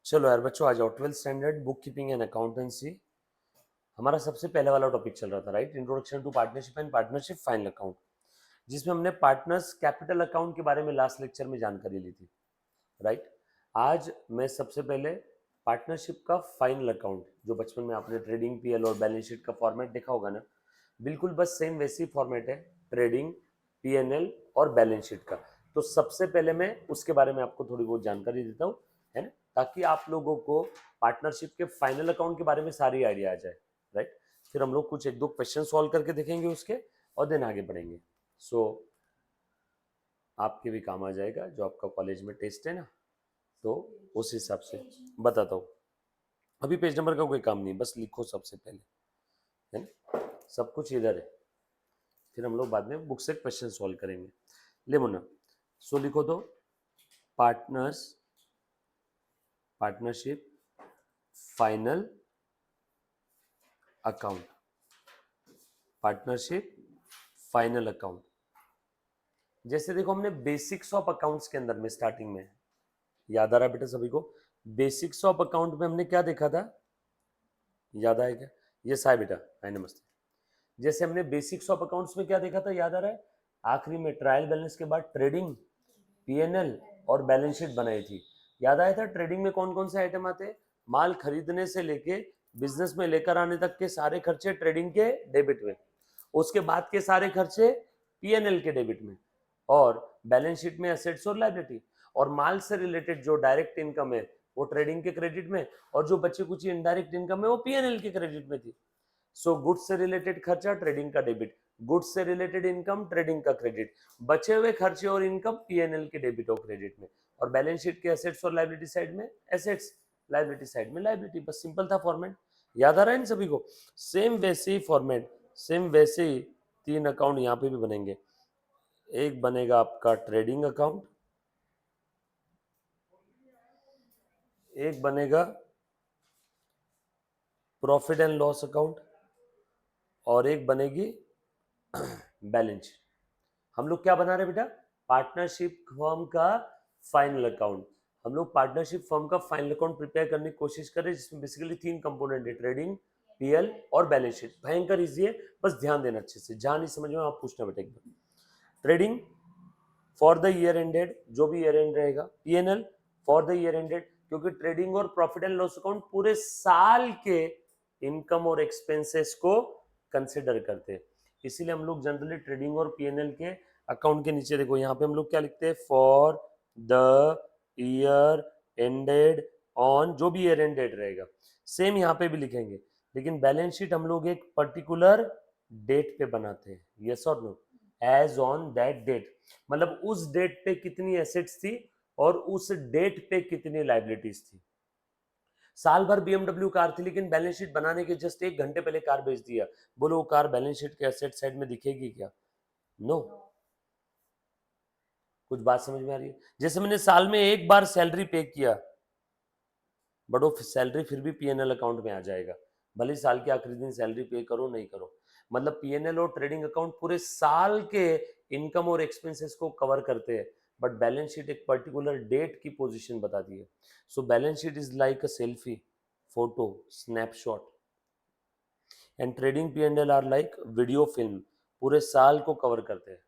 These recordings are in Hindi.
चलो यार बच्चों, आ जाओ। 12th standard bookkeeping and accountancy हमारा सबसे पहले वाला टॉपिक चल रहा था, right? Introduction to partnership and partnership final account, जिसमें हमने पार्टनर्स कैपिटल अकाउंट के बारे में लास्ट लेक्चर में जानकारी ली थी, राइट? आज मैं सबसे पहले पार्टनरशिप का फाइनल अकाउंट, जो बचपन में आपने ट्रेडिंग पीएल और बैलेंस शीट का फॉर्मेट देखा होगा ना, बिल्कुल बस सेम वैसी फॉर्मेट है, ट्रेडिंग, पीएनएल और बैलेंस शीट का। तो सबसे पहले मैं उसके बारे में आपको थोड़ी बहुत जानकारी देता हूँ, है ना, ताकि आप लोगों को पार्टनरशिप के फाइनल अकाउंट के बारे में सारी आइडिया आ जाए, राइट? फिर हम लोग कुछ एक दो क्वेश्चन सॉल्व करके देखेंगे उसके, और देन आगे बढ़ेंगे। सो आपके भी काम आ जाएगा, जो आपका कॉलेज में टेस्ट है ना, तो उस हिसाब से बताता हूँ। अभी पेज नंबर का कोई काम नहीं, बस लिखो सबसे पहले, है ना, सब कुछ इधर है। फिर हम लोग बाद में बुक से क्वेश्चन सॉल्व करेंगे। ले मुन्ना, सो लिखो तो partnership final account, partnership final account. जैसे देखो, हमने बेसिक्स ऑफ अकाउंट्स के अंदर में स्टार्टिंग में, याद आ रहा है बेटा सभी को? बेसिक्स ऑफ अकाउंट में हमने क्या देखा था, याद आया क्या? ये साय बेटा, हाय नमस्ते। जैसे हमने बेसिक्स ऑफ अकाउंट्स में क्या देखा था, याद आ रहा है? आखिरी में ट्रायल बैलेंस के बाद ट्रेडिंग, पीएनएल और बैलेंस शीट बनाई थी। याद आया था ट्रेडिंग में कौन कौन से आइटम आते हैं? माल खरीदने से लेके बिजनेस में लेकर आने तक के सारे खर्चे ट्रेडिंग के डेबिट में, उसके बाद के सारे खर्चे पीएनएल के डेबिट में, और बैलेंस शीट में एसेट्स और लायबिलिटी। और माल से रिलेटेड जो डायरेक्ट इनकम है वो ट्रेडिंग के क्रेडिट में, और जो बचे कुछ इनडायरेक्ट इनकम है वो पीएनएल के क्रेडिट में थी। सो गुड्स से रिलेटेड खर्चा ट्रेडिंग का डेबिट, गुड्स से रिलेटेड इनकम ट्रेडिंग का क्रेडिट, बचे हुए खर्चे और इनकम पीएनएल के डेबिट और क्रेडिट में, और बैलेंस शीट के एसेट्स और लायबिलिटी साइड में एसेट्स, लायबिलिटी साइड में लायबिलिटी। बस सिंपल था फॉर्मेट, याद आ रहा है इन सभी को? सेम वैसे ही फॉर्मेट, सेम वैसे ही तीन अकाउंट यहाँ पे भी बनेंगे। एक बनेगा आपका ट्रेडिंग अकाउंट, एक बनेगा प्रॉफिट एंड लॉस अकाउंट, और एक बनेगी बैलेंस शीट। हम लोग क्या बना रहे हैं बेटा? पार्टनरशिप फर्म का फाइनल अकाउंट। हम लोग पार्टनरशिप फर्म का फाइनल अकाउंट प्रिपेयर करने की कोशिश कर रहे हैं, जिसमें बेसिकली तीन कंपोनेंट है, ट्रेडिंग, पीएल और बैलेंस शीट। भयंकर इजी है, बस ध्यान देना अच्छे से, जहां नहीं समझ में आप पूछना बेटा एक बार। Trading for the year ended, जो भी ईयर एंड रहेगा। PNL for the year ended, क्योंकि ट्रेडिंग और प्रॉफिट एंड लॉस अकाउंट पूरे साल के इनकम और एक्सपेंसेस को कंसिडर करते हैं, इसीलिए हम लोग जनरली ट्रेडिंग और पीएनएल के अकाउंट के नीचे देखो, यहाँ पे हम लोग क्या लिखते हैं? For the year ended on, जो भी ईयर एंडेड रहेगा सेम यहाँ पे भी लिखेंगे, लेकिन बैलेंस शीट हम लोग एक पर्टिकुलर डेट पे बनाते हैं, यस और no? As on that date, मतलब उस डेट पे कितनी एसेट्स थी और उस डेट पे कितनी लाइबिलिटीज थी। साल भर बीएमडब्ल्यू कार थी, लेकिन बैलेंस शीट बनाने के जस्ट एक घंटे पहले कार बेच दिया, बोलो वो कार बैलेंस शीट के एसेट साइड में दिखेगी क्या? नो। कुछ बात समझ में आ रही है? जैसे मैंने साल में एक बार सैलरी पे किया, बट वो सैलरी फिर भी पीएनएल अकाउंट में आ जाएगा, भले साल के आखिरी दिन सैलरी पे करो नहीं करो। मतलब पीएनएल और ट्रेडिंग अकाउंट पूरे साल के इनकम और एक्सपेंसेस को कवर करते हैं, बट बैलेंस शीट एक पर्टिकुलर डेट की पोजीशन बताती है। So balance sheet is like a selfie, photo, snapshot, and trading PNL are like video film, पूरे साल को कवर करते हैं।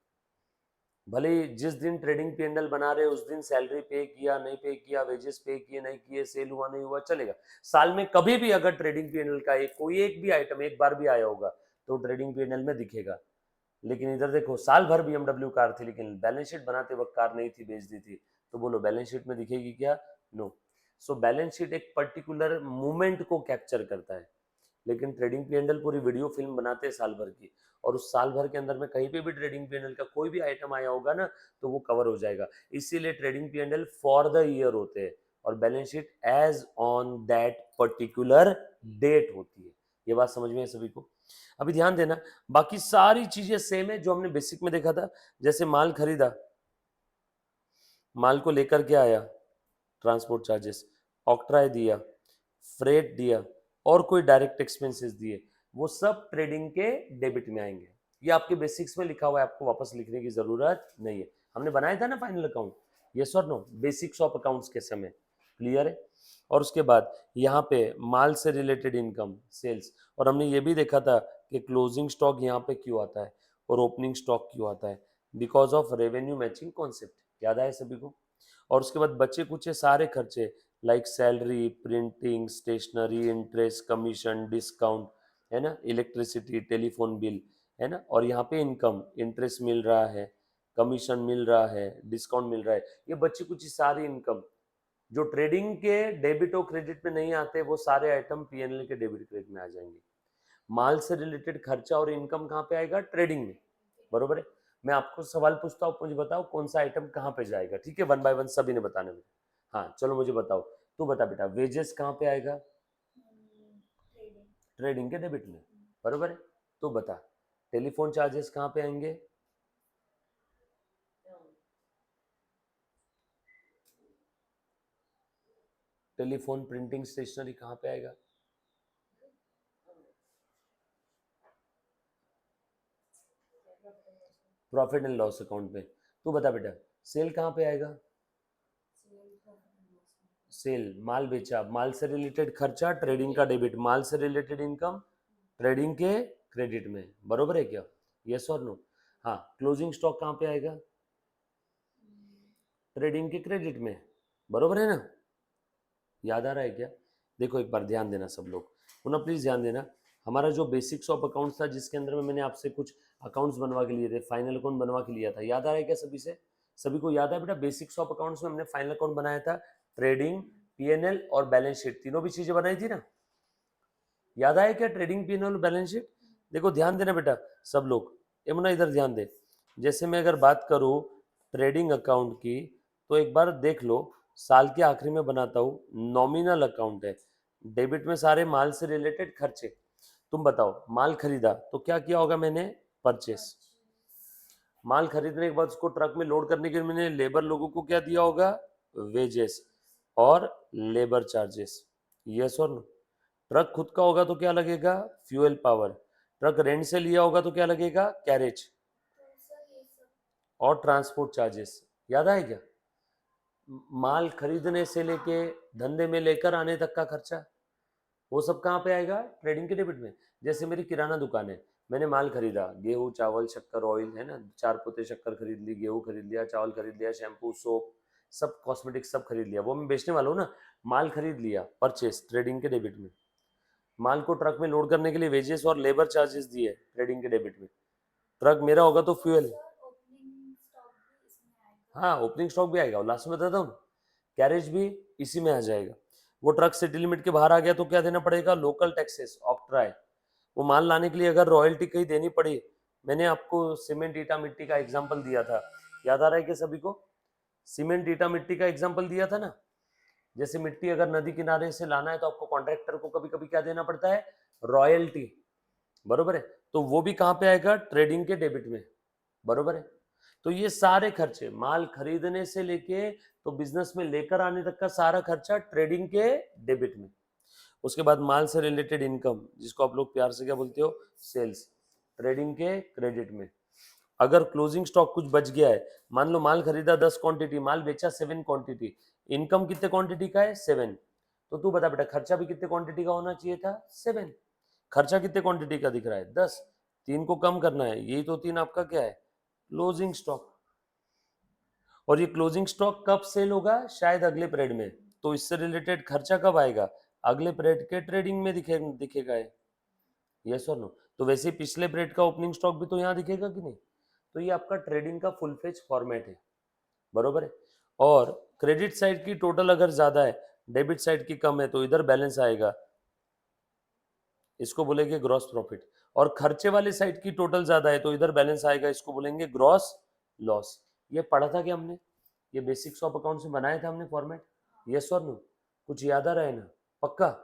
भले जिस दिन ट्रेडिंग पीएनएल बना रहे उस दिन सैलरी पे किया नहीं पे किया, वेजेस पे किए नहीं किए, सेल हुआ नहीं हुआ, चलेगा। साल में कभी भी अगर ट्रेडिंग पीएनएल का एक कोई एक भी आइटम एक बार भी आया होगा तो ट्रेडिंग पीएनएल में दिखेगा। लेकिन इधर देखो, साल भर बीएमडब्ल्यू कार थी, लेकिन बैलेंस शीट बनाते वक्त कार नहीं थी, बेच दी थी, तो बोलो बैलेंस शीट में दिखेगी क्या? नो। सो बैलेंस शीट एक पर्टिकुलर मूवमेंट को कैप्चर करता है, लेकिन ट्रेडिंग पीएनएल पूरी वीडियो फिल्म बनाते हैं साल भर की, और उस साल भर के अंदर में कहीं पे भी ट्रेडिंग पीएनएल का कोई भी आइटम आया होगा ना, तो वो कवर हो जाएगा। इसीलिए trading PNL for the year होते हैं, और balance sheet as on that particular date होती है। ये बात समझ में है सभी को? अभी ध्यान देना, बाकी सारी चीजें सेम है जो हमने बेसिक में देखा था। जैसे माल खरीदा, माल को लेकर के आया, ट्रांसपोर्ट चार्जेस, ऑक्ट्राय दिया, फ्रेट दिया, और कोई डायरेक्ट एक्सपेंसेस दिए, वो सब ट्रेडिंग के डेबिट में आएंगे। ये आपके बेसिक्स में लिखा हुआ है, आपको वापस लिखने की जरूरत नहीं है। हमने बनाया था ना फाइनल अकाउंट, यस और नो? बेसिक्स ऑफ अकाउंट्स के समय क्लियर है। और उसके बाद यहाँ पे माल से रिलेटेड इनकम सेल्स, और हमने ये भी देखा था कि क्लोजिंग स्टॉक यहाँ पे क्यों आता है और ओपनिंग स्टॉक क्यों आता है, because of revenue matching concept. याद आए सभी को। और उसके बाद बचे कुछ सारे खर्चे like salary, printing, stationery, interest, commission, discount, है ना, इलेक्ट्रिसिटी, टेलीफोन बिल, है ना, और यहाँ पे इनकम, इंटरेस्ट मिल रहा है, कमीशन मिल रहा है, डिस्काउंट मिल रहा है, ये बच्ची कुछ सारी इनकम जो ट्रेडिंग के डेबिट और क्रेडिट में नहीं आते, वो सारे आइटम पीएनएल के डेबिट क्रेडिट में आ जाएंगे। माल से रिलेटेड खर्चा और इनकम कहाँ पे आएगा, ट्रेडिंग में, बरोबर है। मैं आपको सवाल पूछता हूँ, मुझे बताओ कौन सा आइटम कहाँ पे जाएगा, ठीक है, वन बाय वन सभी ने बताने में। हाँ चलो मुझे बताओ, तू बता बेटा, वेजेस कहाँ पे आएगा, ट्रेडिंग के डेबिट में, बरोबर है। तू बता, टेलीफोन चार्जेस कहाँ पे आएंगे, टेलीफोन, प्रिंटिंग, स्टेशनरी कहाँ पे आएगा, प्रॉफिट एंड लॉस अकाउंट पे। तू बता बेटा, सेल कहाँ पे आएगा, सेल, माल बेचा, माल से रिलेटेड खर्चा, ट्रेडिंग का डेबिट, माल से रिलेटेड इनकम, ट्रेडिंग के क्रेडिट में, बरोबर है क्या, यस और नो। हाँ, क्लोजिंग स्टॉक कहाँ पे आएगा, ट्रेडिंग के क्रेडिट में, बरोबर है ना। याद आ रहा है क्या। देखो एक बार ध्यान देना सब लोग, पुनः प्लीज ध्यान देना। हमारा जो बेसिक्स ऑफ अकाउंट्स था, जिसके अंदर में मैंने आपसे कुछ अकाउंट्स बनवा के लिए थे, फाइनल अकाउंट बनवा के लिया था, याद आ रहा है क्या सभी से, सभी को याद है बेटा। बेसिक्स ऑफ अकाउंट्स में हमने फाइनल अकाउंट बनाया था, ट्रेडिंग, पीएनएल और बैलेंस शीट, तीनों भी चीजें बनाई थी ना। याद आया क्या, ट्रेडिंग, पीएनएल और बैलेंस शीट। देखो ध्यान देना बेटा सब लोग, यमुना इधर ध्यान दे। जैसे मैं अगर बात करूं ट्रेडिंग अकाउंट की, तो एक बार देख लो, साल के आखिरी में बनाता हूं, नॉमिनल अकाउंट है, डेबिट में सारे माल से रिलेटेड खर्चे। तुम बताओ, माल खरीदा तो क्या किया होगा मैंने, परचेस। माल खरीदने के बाद उसको ट्रक में लोड करने के लिए मैंने लेबर लोगों को क्या दिया होगा, वेजेस और लेबर चार्जेस, यस और नो। ट्रक खुद का होगा तो क्या लगेगा, फ्यूल पावर। ट्रक रेंट से लिया होगा तो क्या लगेगा, कैरेज और ट्रांसपोर्ट चार्जेस। याद आए क्या। माल खरीदने से लेके धंधे में लेकर आने तक का खर्चा, वो सब कहाँ पे आएगा, ट्रेडिंग के डेबिट में। जैसे मेरी किराना दुकान है, मैंने माल खरीदा, गेहूं, चावल, शक्कर, ऑयल, है ना, 4 पोते शक्कर खरीद ली, गेहूं खरीद लिया, चावल खरीद लिया, शैम्पू, सोप, सब कॉस्मेटिक सब खरीद लिया, वो मैं बेचने वाला हूँ ना। माल खरीद लिया, परचेस, ट्रेडिंग के डेबिट में। माल को ट्रक में लोड करने के लिए वेजेस और लेबर चार्जेस दिए, ट्रेडिंग के डेबिट में। ट्रक मेरा होगा तो फ्यूल, हाँ ओपनिंग स्टॉक भी आएगा, लास्ट में बताता हूँ। कैरेज भी इसी में आ जाएगा। वो ट्रक सिटी लिमिट के बाहर आ गया तो क्या देना पड़ेगा, लोकल टैक्सेस, ऑक्ट्राई। वो माल लाने के लिए अगर रॉयल्टी कहीं देनी पड़ी, मैंने आपको सीमेंट, ईटा, मिट्टी का एग्जाम्पल दिया था, याद आ रहा है क्या सभी को। सीमेंट, ईटा, मिट्टी का एग्जाम्पल दिया था ना। जैसे मिट्टी अगर नदी किनारे से लाना है तो आपको कॉन्ट्रैक्टर को कभी कभी क्या देना पड़ता है, रॉयल्टी, बरोबर है। तो वो भी कहाँ पे आएगा, ट्रेडिंग के डेबिट में, बरोबर है। तो ये सारे खर्चे, माल खरीदने से लेके तो बिजनेस में लेकर आने तक का सारा खर्चा ट्रेडिंग के डेबिट में। उसके बाद माल से रिलेटेड इनकम, जिसको आप लोग प्यार से क्या बोलते हो, सेल्स, ट्रेडिंग के क्रेडिट में। अगर क्लोजिंग स्टॉक कुछ बच गया है, मान लो माल खरीदा 10 क्वांटिटी, माल बेचा 7 क्वांटिटी, इनकम कितने क्वांटिटी का है, 7। तो तू बता बेटा, खर्चा भी कितने क्वांटिटी का होना चाहिए था, 7। खर्चा कितने क्वांटिटी का दिख रहा है, 10। 3 को कम करना है, यही तो 3 आपका क्या है, क्लोजिंग स्टॉक। और ये क्लोजिंग स्टॉक कब सेल होगा, शायद अगले पीरियड में। तो इससे रिलेटेड खर्चा कब आएगा, अगले पीरियड के ट्रेडिंग में दिखेगा है, यस और नो। तो वैसे पिछले पीरियड का ओपनिंग स्टॉक भी तो यहाँ दिखेगा कि नहीं। तो ये आपका ट्रेडिंग का फुल फेज फॉर्मेट है, बरोबर है। और क्रेडिट साइड की टोटल अगर ज्यादा है, डेबिट साइड की कम है, तो इधर बैलेंस आएगा, इसको बोलेंगे ग्रॉस प्रॉफिट। और खर्चे वाले साइड की टोटल ज्यादा है तो इधर बैलेंस आएगा, इसको बोलेंगे ग्रॉस लॉस। ये पढ़ा था क्या हमने, ये बेसिक्स ऑफ अकाउंट्स में बनाया था हमने फॉर्मेट, यस और नो। कुछ याद आ रहा है ना, पक्का।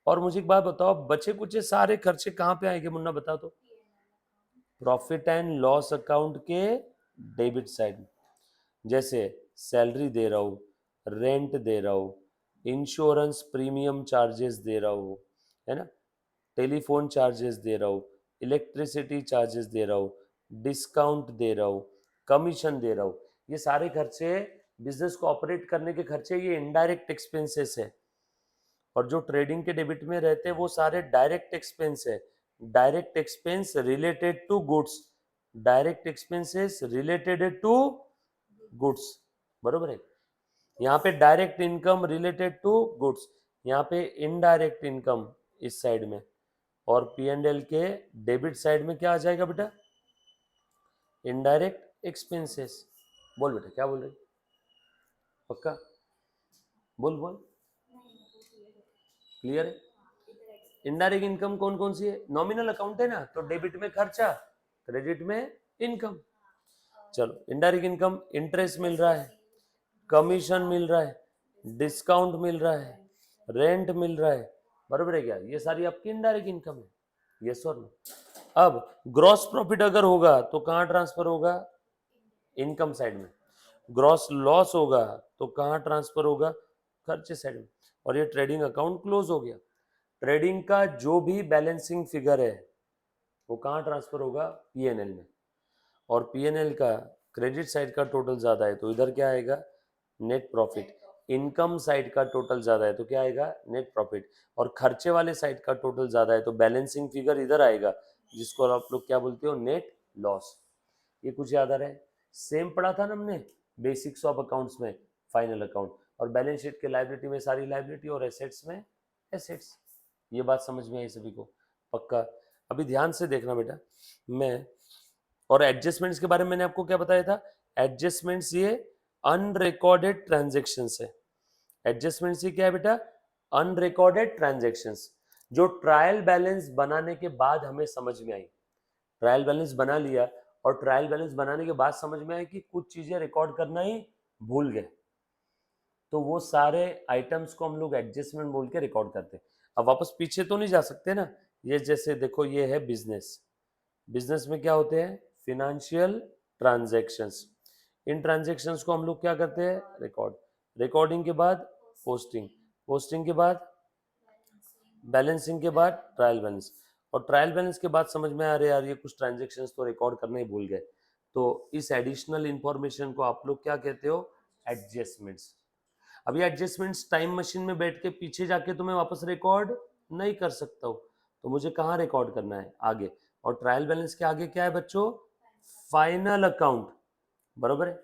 और मुझे एक बात बताओ, बचे कुछ सारे खर्चे कहाँ पे आएंगे मुन्ना, बता दो। प्रॉफिट एंड लॉस अकाउंट के डेबिट साइड। जैसे सैलरी दे रहा हूँ, रेंट दे रहा हूँ, इंश्योरेंस प्रीमियम चार्जेस दे रहा हूँ, है ना, टेलीफोन चार्जेस दे रहा हूँ, इलेक्ट्रिसिटी चार्जेस दे रहा हूँ, डिस्काउंट दे रहा हूँ, कमीशन दे रहा हूँ, ये सारे खर्चे बिजनेस को ऑपरेट करने के खर्चे ये इनडायरेक्ट एक्सपेंसेस है, और जो ट्रेडिंग के डेबिट में रहते हैं वो सारे डायरेक्ट एक्सपेंस है। Direct expense related to goods, direct expenses related to goods, बरोबर है। यहाँ पे direct income related to goods, यहाँ पे इनडायरेक्ट इनकम इस साइड में, और पी एंड एल के डेबिट साइड में क्या आ जाएगा बेटा, इनडायरेक्ट एक्सपेंसेस। बोल बेटा क्या बोल रही, पक्का बोल बोल, क्लियर है। इनडायरेक्ट इनकम कौन कौन सी है, नॉमिनल अकाउंट है ना, तो डेबिट में खर्चा, क्रेडिट में इनकम। चलो इनडायरेक्ट इनकम, इंटरेस्ट मिल रहा है, कमीशन मिल रहा है, डिस्काउंट मिल रहा है, रेंट मिल रहा है, बरोबर है क्या, ये सारी आपकी इनडायरेक्ट इनकम है, यस और नो। अब ग्रॉस प्रॉफिट अगर होगा तो कहाँ ट्रांसफर होगा, इनकम साइड में। ग्रॉस लॉस होगा तो कहाँ ट्रांसफर होगा, खर्चे साइड में। और ये ट्रेडिंग अकाउंट क्लोज हो गया। ट्रेडिंग का जो भी बैलेंसिंग फिगर है वो कहाँ ट्रांसफर होगा, पीएनएल में। और पीएनएल का क्रेडिट साइड का टोटल ज्यादा है तो इधर क्या आएगा, नेट प्रॉफिट। इनकम साइड का टोटल ज्यादा है तो क्या आएगा, नेट प्रॉफिट। और खर्चे वाले साइड का टोटल ज्यादा है तो बैलेंसिंग फिगर इधर आएगा, जिसको आप लोग क्या बोलते हो, नेट लॉस। ये कुछ याद आ रहा है, सेम पढ़ा था ना हमने बेसिक्स ऑफ अकाउंट्स में, फाइनल अकाउंट। और बैलेंस शीट के लायबिलिटी में सारी लायबिलिटी और एसेट्स में एसेट्स। ये बात समझ में आई सभी को, पक्का। अभी ध्यान से देखना बेटा, मैं और एडजस्टमेंट्स के बारे में मैंने आपको क्या बताया था, एडजस्टमेंट्स ये अनरिकॉर्डेड ट्रांजेक्शन्स है। एडजस्टमेंट्स ये क्या है बेटा, अनरिकॉर्डेड ट्रांजेक्शन्स, जो ट्रायल बैलेंस बनाने के बाद हमें समझ में आई। ट्रायल बैलेंस बना लिया और ट्रायल बैलेंस बनाने के बाद समझ में आया कि कुछ चीजें रिकॉर्ड करना ही भूल गए, तो वो सारे आइटम्स को हम लोग एडजस्टमेंट बोल के रिकॉर्ड करते हैं। अब वापस पीछे तो नहीं जा सकते ना, ये जैसे देखो ये है बिजनेस, बिजनेस में क्या होते हैं, फिनेंशियल ट्रांजैक्शंस। इन ट्रांजैक्शंस को हम लोग क्या करते हैं, रिकॉर्ड। रिकॉर्डिंग के बाद पोस्टिंग, पोस्टिंग के बाद बैलेंसिंग के बाद ट्रायल बैलेंस, और ट्रायल बैलेंस के बाद समझ में आ रहा है यार ये कुछ ट्रांजैक्शंस तो रिकॉर्ड करने ही भूल गए, तो इस एडिशनल इंफॉर्मेशन को आप लोग क्या कहते हो, एडजस्टमेंट्स। अब ये एडजस्टमेंट्स टाइम मशीन में बैठ के पीछे जाके तो मैं वापस रिकॉर्ड नहीं कर सकता हूँ, तो मुझे कहाँ रिकॉर्ड करना है, आगे। और ट्रायल बैलेंस के आगे क्या है बच्चों, फाइनल अकाउंट, बरोबर है।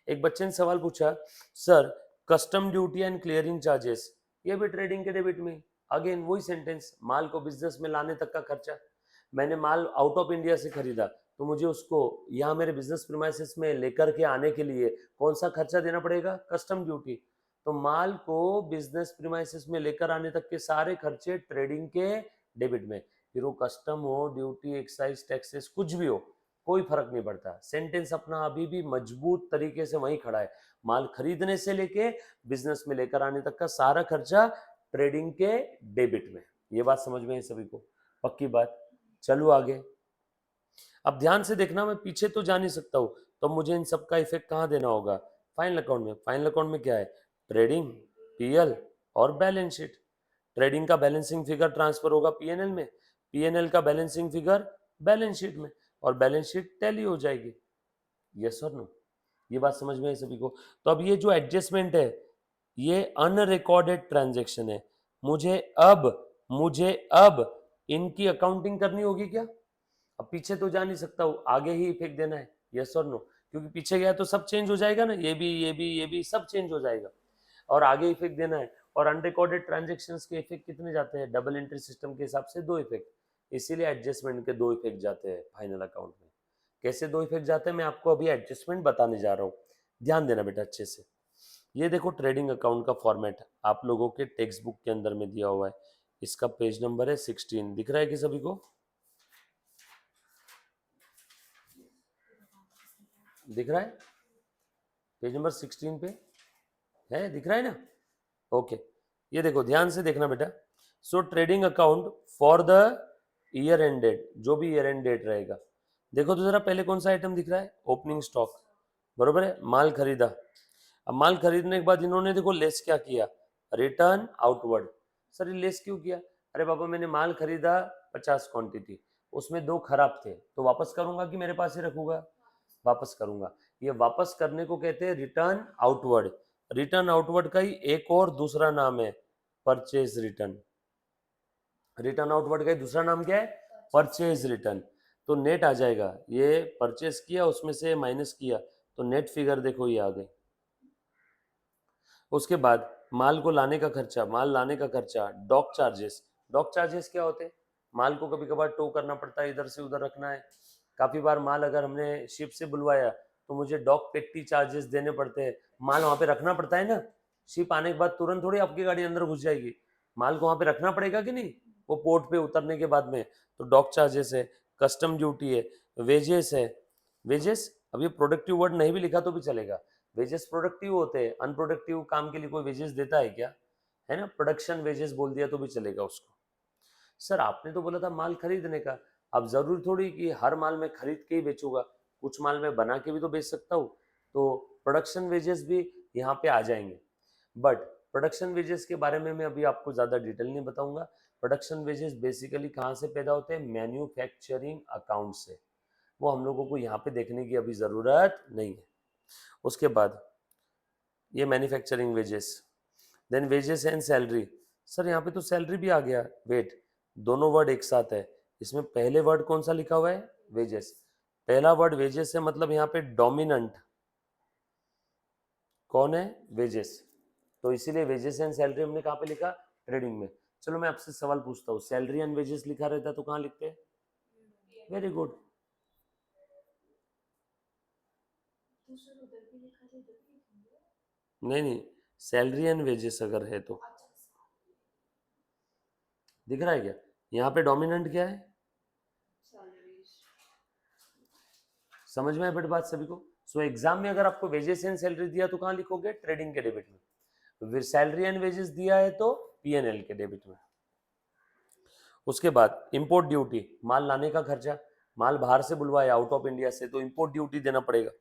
एक बच्चे ने सवाल पूछा, sir custom duty and clearing charges, ये भी ट्रेडिंग के डेबिट में। अगेन वही सेंटेंस, माल को बिजनेस में लाने तक का खर्चा। मैंने माल आउट ऑफ इंडिया से खरीदा तो मुझे उसको यहाँ मेरे बिजनेस प्रीमाइसेस में लेकर के आने के लिए कौन सा खर्चा देना पड़ेगा, कस्टम ड्यूटी। तो माल को बिजनेस प्रीमाइसेस में लेकर आने तक के सारे खर्चे ट्रेडिंग के डेबिट में, फिर वो कस्टम हो, ड्यूटी, एक्साइज, टैक्सेस, कुछ भी हो, कोई फर्क नहीं पड़ता। सेंटेंस अपना अभी भी मजबूत तरीके से वहीं खड़ा है। माल खरीदने से लेके बिजनेस में लेकर आने तक का सारा खर्चा ट्रेडिंग के डेबिट में। ये बात समझ में है सभी को, पक्की बात। चलो आगे। अब ध्यान से देखना, मैं पीछे तो जा नहीं सकता हूँ, तो मुझे इन सब का इफेक्ट कहाँ देना होगा, फाइनल अकाउंट में। फाइनल अकाउंट में क्या है, ट्रेडिंग, पीएल और बैलेंस शीट। ट्रेडिंग का बैलेंसिंग फिगर ट्रांसफर होगा पीएनएल में, पीएनएल का बैलेंसिंग फिगर बैलेंस शीट में, और बैलेंस शीट टैली हो जाएगी, यस और नो। ये बात समझ में है सभी को। तो अब ये जो एडजस्टमेंट है ये अनरिकॉर्डेड ट्रांजैक्शन है, मुझे अब इनकी अकाउंटिंग करनी होगी क्या, अब पीछे तो जा नहीं सकता हूँ, आगे ही इफेक्ट देना है, यस और नो। क्योंकि पीछे गया तो सब चेंज हो जाएगा ना, ये भी सब चेंज हो जाएगा, और आगे इफेक्ट देना है। और अनरिकॉर्डेड ट्रांजेक्शन्स के इफेक्ट कितने जाते हैं, डबल एंट्री सिस्टम के हिसाब से 2 इफेक्ट, इसीलिए एडजस्टमेंट के 2 इफेक्ट जाते हैं फाइनल अकाउंट में। कैसे 2 इफेक्ट जाते हैं मैं आपको अभी एडजस्टमेंट बताने जा रहा हूँ, ध्यान देना बेटा अच्छे से। ये देखो ट्रेडिंग अकाउंट का फॉर्मेट आप लोगों के टेक्स्ट बुक के अंदर में दिया हुआ है, इसका पेज नंबर है 16, दिख रहा है कि सभी को, दिख रहा है, पेज नंबर 16 पे है, दिख रहा है ना, ओके। ये देखो ध्यान से देखना बेटा, so trading account for the year end date, जो भी ईयर एंड डेट रहेगा। देखो तो जरा पहले कौन सा आइटम दिख रहा है, ओपनिंग स्टॉक, बरोबर है, माल खरीदा। अब माल खरीदने के बाद इन्होंने देखो लेस क्या किया, रिटर्न आउटवर्ड। सर ये लेस क्यों किया, अरे बाबा मैंने माल खरीदा 50 क्वांटिटी, उसमें 2 खराब थे, तो वापस करूंगा कि मेरे पास ही रखूंगा, वापस करूंगा। ये वापस करने को कहते हैं रिटर्न आउटवर्ड। रिटर्न आउटवर्ड का ही एक और दूसरा नाम है परचेज रिटर्न। रिटर्न आउटवर्ड का ही दूसरा नाम क्या है? Purchase return. तो नेट आ जाएगा, ये परचेज किया उसमें से माइनस किया तो नेट फिगर देखो ये आ गई। उसके बाद माल को लाने का खर्चा, माल लाने का खर्चा, डॉक चार्जेस। डॉक चार्जेस क्या होते हैं? माल को कभी कभार टो करना पड़ता है, इधर से उधर रखना है। काफी बार माल अगर हमने शिप से बुलवाया तो मुझे डॉक पेट्टी चार्जेस देने पड़ते हैं। माल वहां पे रखना पड़ता है ना, शिप आने के बाद तुरंत थोड़ी आपकी गाड़ी अंदर घुस जाएगी, माल को वहां पे रखना पड़ेगा कि नहीं, वो पोर्ट पे उतरने के बाद में। तो डॉक चार्जेस है, कस्टम ड्यूटी है, वेजेस है। वेजेस, अब ये प्रोडक्टिव वर्ड नहीं भी लिखा तो भी चलेगा। वेजेस प्रोडक्टिव होते हैं, अनप्रोडक्टिव काम के लिए कोई वेजेस देता है क्या? है ना, प्रोडक्शन वेजेस बोल दिया तो भी चलेगा उसको। सर आपने तो बोला था माल खरीदने का, अब जरूरी थोड़ी कि हर माल में खरीद के ही बेचूंगा, कुछ माल में बना के भी तो बेच सकता हूँ, तो प्रोडक्शन वेजेस भी यहाँ पे आ जाएंगे। बट प्रोडक्शन वेजेस के बारे में मैं अभी आपको ज़्यादा डिटेल नहीं बताऊंगा। प्रोडक्शन वेजेस बेसिकली कहाँ से पैदा होते हैं? मैन्युफैक्चरिंग अकाउंट से। वो हम लोगों को यहाँ पे देखने की अभी ज़रूरत नहीं है। उसके बाद ये manufacturing wages, then wages and salary. Sir यहाँ पे तो सैलरी भी आ गया, वेट, दोनों वर्ड एक साथ है। इसमें पहले वर्ड कौन सा लिखा हुआ है? वेजेस। पहला वर्ड वेजेस है, मतलब यहाँ पे डोमिनेंट कौन है? वेजेस। तो इसीलिए वेजेस एंड सैलरी हमने कहाँ पे लिखा? ट्रेडिंग में। चलो मैं आपसे सवाल पूछता हूँ, सैलरी एंड वेजेस लिखा रहता तो कहाँ लिखते हैं? Very good. नहीं नहीं, सैलरी एंड वेजेस अगर है तो दिख रहा है क्या? यहाँ पे डोमिनेंट क्या है? समझ में है बट बात सभी को? सो एग्जाम में अगर आपको वेजेस एंड सैलरी दिया तो कहाँ लिखोगे? ट्रेडिंग के डेबिट में। सैलरी एंड वेजेस दिया है तो पीएनएल के डेबिट में। उसके बाद इंपोर्ट ड्यूटी, माल लाने का खर्चा, माल बाहर से बुलवाया आउट ऑफ इंडिया से तो इंपोर्ट ड्यूटी देना पड़ेगा।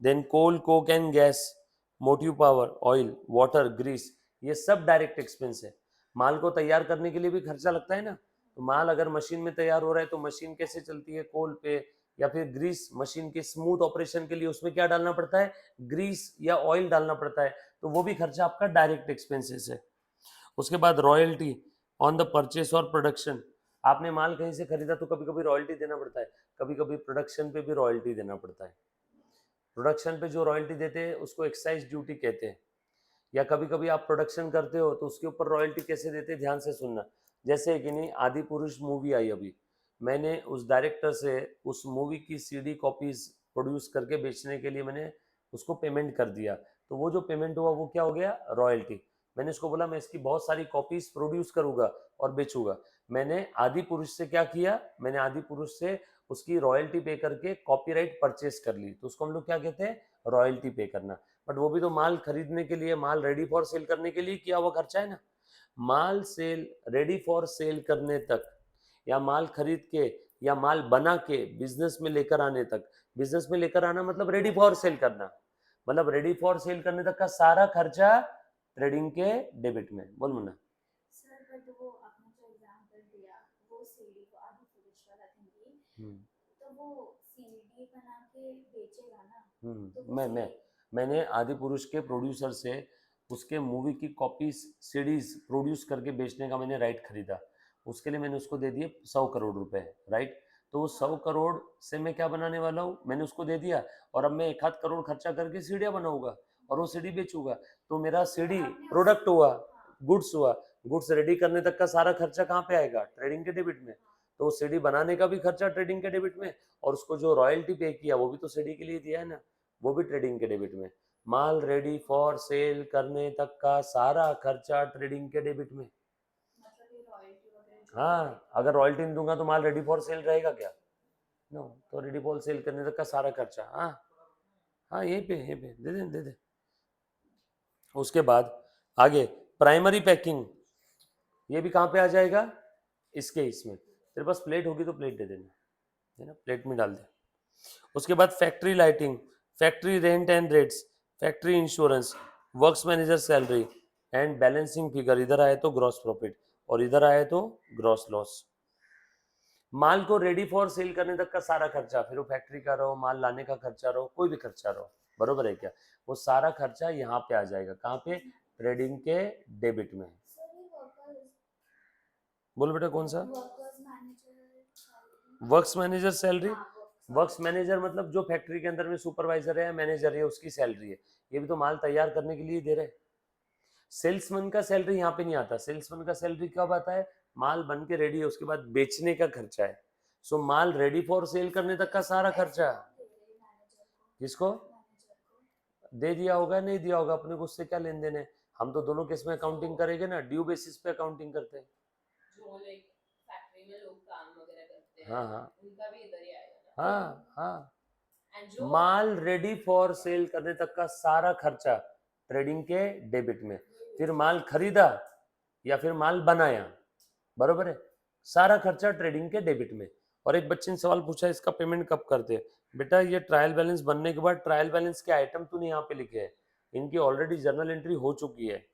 Then coal, coke and gas, motive power, oil, water, grease, ये सब डायरेक्ट एक्सपेंस है। माल को तैयार करने के लिए भी खर्चा लगता है ना, तो माल अगर मशीन में तैयार हो रहा है तो मशीन कैसे चलती है? कोल पे, या फिर ग्रीस, मशीन के स्मूथ ऑपरेशन के लिए उसमें क्या डालना पड़ता है? ग्रीस या ऑयल डालना पड़ता है, तो वो भी खर्चा आपका डायरेक्ट एक्सपेंसेस है। उसके बाद रॉयल्टी ऑन द परचेस और प्रोडक्शन, आपने माल कहीं से खरीदा तो कभी कभी रॉयल्टी देना पड़ता है, कभी कभी प्रोडक्शन पे भी रॉयल्टी देना पड़ता है। प्रोडक्शन पे जो रॉयल्टी देते हैं उसको एक्साइज ड्यूटी कहते हैं। या कभी कभी आप प्रोडक्शन करते हो तो उसके ऊपर रॉयल्टी कैसे देते हैं, ध्यान से सुनना। जैसे कि नहीं, आदि पुरुष मूवी आई अभी, मैंने उस डायरेक्टर से उस मूवी की सीडी कॉपीज प्रोड्यूस करके बेचने के लिए मैंने उसको पेमेंट कर दिया, तो वो जो पेमेंट हुआ वो क्या हो गया? रॉयल्टी। मैंने उसको बोला मैं इसकी बहुत सारी कॉपीज प्रोड्यूस करूंगा और बेचूंगा। मैंने आदि पुरुष से क्या किया? मैंने आदि पुरुष से उसकी रॉयल्टी पे करके कॉपीराइट परचेस कर ली, तो उसको हम लोग क्या कहते हैं? रॉयल्टी पे करना। बट वो भी तो माल खरीदने के लिए, माल रेडी फॉर सेल करने के लिए किया हुआ खर्चा है ना। माल सेल, रेडी फॉर सेल करने तक, या माल खरीद के या माल बना के बिजनेस में लेकर आने तक, बिजनेस में लेकर आना मतलब रेडी फॉर सेल करना, मतलब रेडी फॉर सेल करने तक का सारा खर्चा ट्रेडिंग के डेबिट में। बोल मुन्ना। सर बट वो आपने जो एग्जांपल दिया वो सीडी को आदि पुरुष वाला थिंगी, तो वो सीडी बना के बेचेगा ना, तो वो मैंने आदि पुरुष के प्रोड्यूसर से उसके मूवी की कॉपी सीडीज प्रोड्यूस करके बेचने का मैंने राइट खरीदा, उसके लिए मैंने उसको दे दिए 100 करोड़ रुपए, राइट। तो वो 100 करोड़ से मैं क्या बनाने वाला हूँ? मैंने उसको दे दिया, और अब मैं 1 आध करोड़ खर्चा करके सीढ़ियाँ बनाऊंगा और वो सीढ़ी बेचूंगा, तो मेरा सीढ़ी प्रोडक्ट हुआ, गुड्स हुआ। गुड्स रेडी करने तक का सारा खर्चा कहाँ पे आएगा? ट्रेडिंग के डेबिट में। तो सीढ़ी बनाने का भी खर्चा ट्रेडिंग के डेबिट में, और उसको जो रॉयल्टी पे किया वो भी तो सीढ़ी के लिए दिया है ना, वो भी ट्रेडिंग के डेबिट में। माल रेडी फॉर सेल करने तक का सारा खर्चा ट्रेडिंग के डेबिट में। मतलब ये रॉयल्टी वगैरह हाँ, अगर रॉयल्टी नहीं दूंगा तो माल रेडी फॉर सेल रहेगा क्या? नो, तो रेडी फॉर सेल करने तक का सारा खर्चा। हाँ हाँ, यहीं पे दे दे दे दे। उसके बाद आगे प्राइमरी पैकिंग, ये भी कहाँ पे आ जाएगा? इसके इसमें। तेरे पास प्लेट होगी तो प्लेट दे देना, है ना, प्लेट में डाल दे। उसके बाद factory lighting, factory rent and rates, factory insurance, works manager salary and balancing figure. इधर आए तो ग्रॉस प्रॉफिट और इधर आए तो ग्रॉस लॉस। माल को रेडी फॉर सेल करने तक का सारा खर्चा, फिर वो फैक्ट्री का रहो, माल लाने का खर्चा रहो, कोई भी खर्चा रहो, बरोबर है क्या, वो सारा खर्चा यहाँ पे आ जाएगा। कहाँ पे? ट्रेडिंग के डेबिट में। सर ये वर्कर्स बोलो बेटा कौन सा? Workers manager works manager salary. हाँ वर्क्स मैनेजर मतलब जो फैक्ट्री के अंदर में सुपरवाइजर है या मैनेजर है उसकी सैलरी है, ये भी तो माल तैयार करने के लिए दे रहे हैं। सेल्समैन का सैलरी यहाँ पे नहीं आता। सेल्समैन का सैलरी कब आता है? माल बन के रेडी है, उसके बाद बेचने का खर्चा है। सो माल रेडी फॉर सेल करने तक का सारा खर्चा किसको दे दिया होगा, नहीं दिया होगा, अपने को उससे क्या लेन देन है। हम तो दोनों केस में अकाउंटिंग करेंगे ना, ड्यू बेसिस पे अकाउंटिंग करते हैं। जो लाइक फैक्ट्री में लोग काम वगैरह करते हैं, हाँ हाँ उनका भी इधर ही आएगा ना। हाँ हाँ। एंड जो माल रेडी फॉर सेल करने तक का सारा खर्चा ट्रेडिंग के डेबिट में। फिर माल खरीदा या फिर माल बनाया, बरोबर है, सारा खर्चा ट्रेडिंग के डेबिट में। और एक बच्चे ने सवाल पूछा इसका पेमेंट कब करते हैं। बेटा ये ट्रायल बैलेंस बनने के बाद ट्रायल बैलेंस के आइटम तूने यहाँ पे लिखे हैं, इनकी ऑलरेडी जर्नल एंट्री हो चुकी है।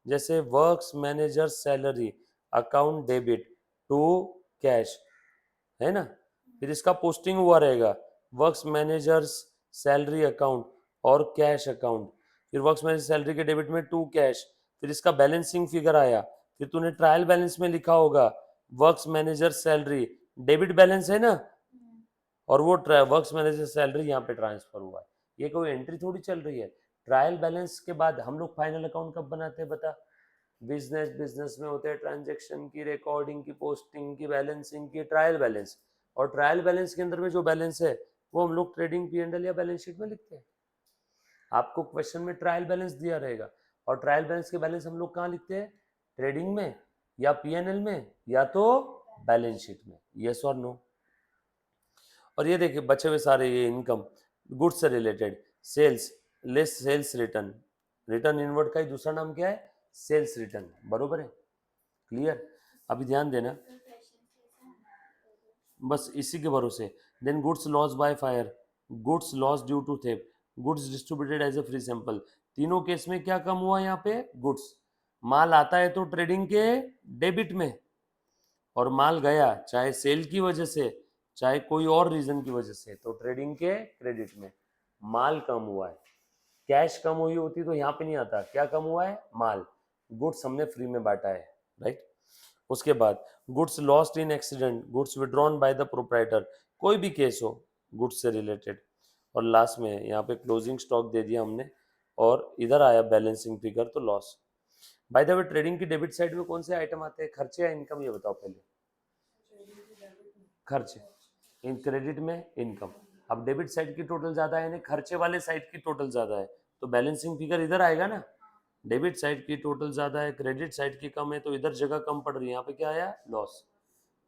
जैसे works manager salary account debit to cash, है ना, फिर इसका पोस्टिंग हुआ रहेगा वर्क्स मैनेजर्स सैलरी अकाउंट और कैश अकाउंट। फिर वर्क्स मैनेजर सैलरी के डेबिट में टू कैश, फिर इसका बैलेंसिंग फिगर आया। फिर तूने ट्रायल बैलेंस में लिखा होगा works manager salary debit balance है ना, और वो वर्क्स मैनेजर सैलरी यहाँ पे ट्रांसफर हुआ है। ये कोई एंट्री थोड़ी चल रही है। ट्रायल बैलेंस के बाद हम लोग फाइनल अकाउंट कब बनाते हैं बता? बिजनेस में होते हैं ट्रांजेक्शन की रिकॉर्डिंग की, पोस्टिंग की, बैलेंसिंग की, ट्रायल बैलेंस। और ट्रायल बैलेंस के अंदर में जो बैलेंस है वो हम लोग ट्रेडिंग P&L या बैलेंस शीट में लिखते हैं। आपको क्वेश्चन में ट्रायल बैलेंस दिया रहेगा, और ट्रायल बैलेंस के बैलेंस हम लोग कहाँ लिखते हैं? ट्रेडिंग में या P&L में या तो बैलेंस शीट में। यस और नो? और ये देखिए बचे हुए सारे ये इनकम गुड्स से related, sales less sales return, return inward का ही दूसरा नाम क्या है? सेल्स रिटर्न, बरोबर है, क्लियर। अभी ध्यान देना, बस इसी के भरोसे। Then goods loss by fire, goods loss due to theft, goods distributed as a free sample. तीनों केस में क्या कम हुआ यहाँ पे? गुड्स। माल आता है तो ट्रेडिंग के डेबिट में, और माल गया चाहे सेल की वजह से चाहे कोई और रीजन की वजह से तो ट्रेडिंग के क्रेडिट में। माल कम हुआ है, कैश कम हुई होती तो यहाँ पे नहीं आता। क्या कम हुआ है? माल। गुड्स हमने फ्री में बांटा है, राइट। उसके बाद goods lost in accident, goods withdrawn by the proprietor, कोई भी केस हो गुड्स से रिलेटेड। और लास्ट में यहाँ पे क्लोजिंग स्टॉक दे दिया हमने, और इधर आया बैलेंसिंग फिगर तो loss. By the way trading की डेबिट साइड में कौन से आइटम आते हैं? खर्चे या इनकम, ये बताओ पहले। खर्चे। इन क्रेडिट में इनकम। अब डेबिट साइड की टोटल ज्यादा है, खर्चे वाले साइड की टोटल ज्यादा है, तो बैलेंसिंग फिगर इधर आएगा ना। डेबिट साइड की टोटल ज्यादा है, क्रेडिट साइड की कम है, तो इधर जगह कम पड़ रही है, यहाँ पे क्या आया? लॉस।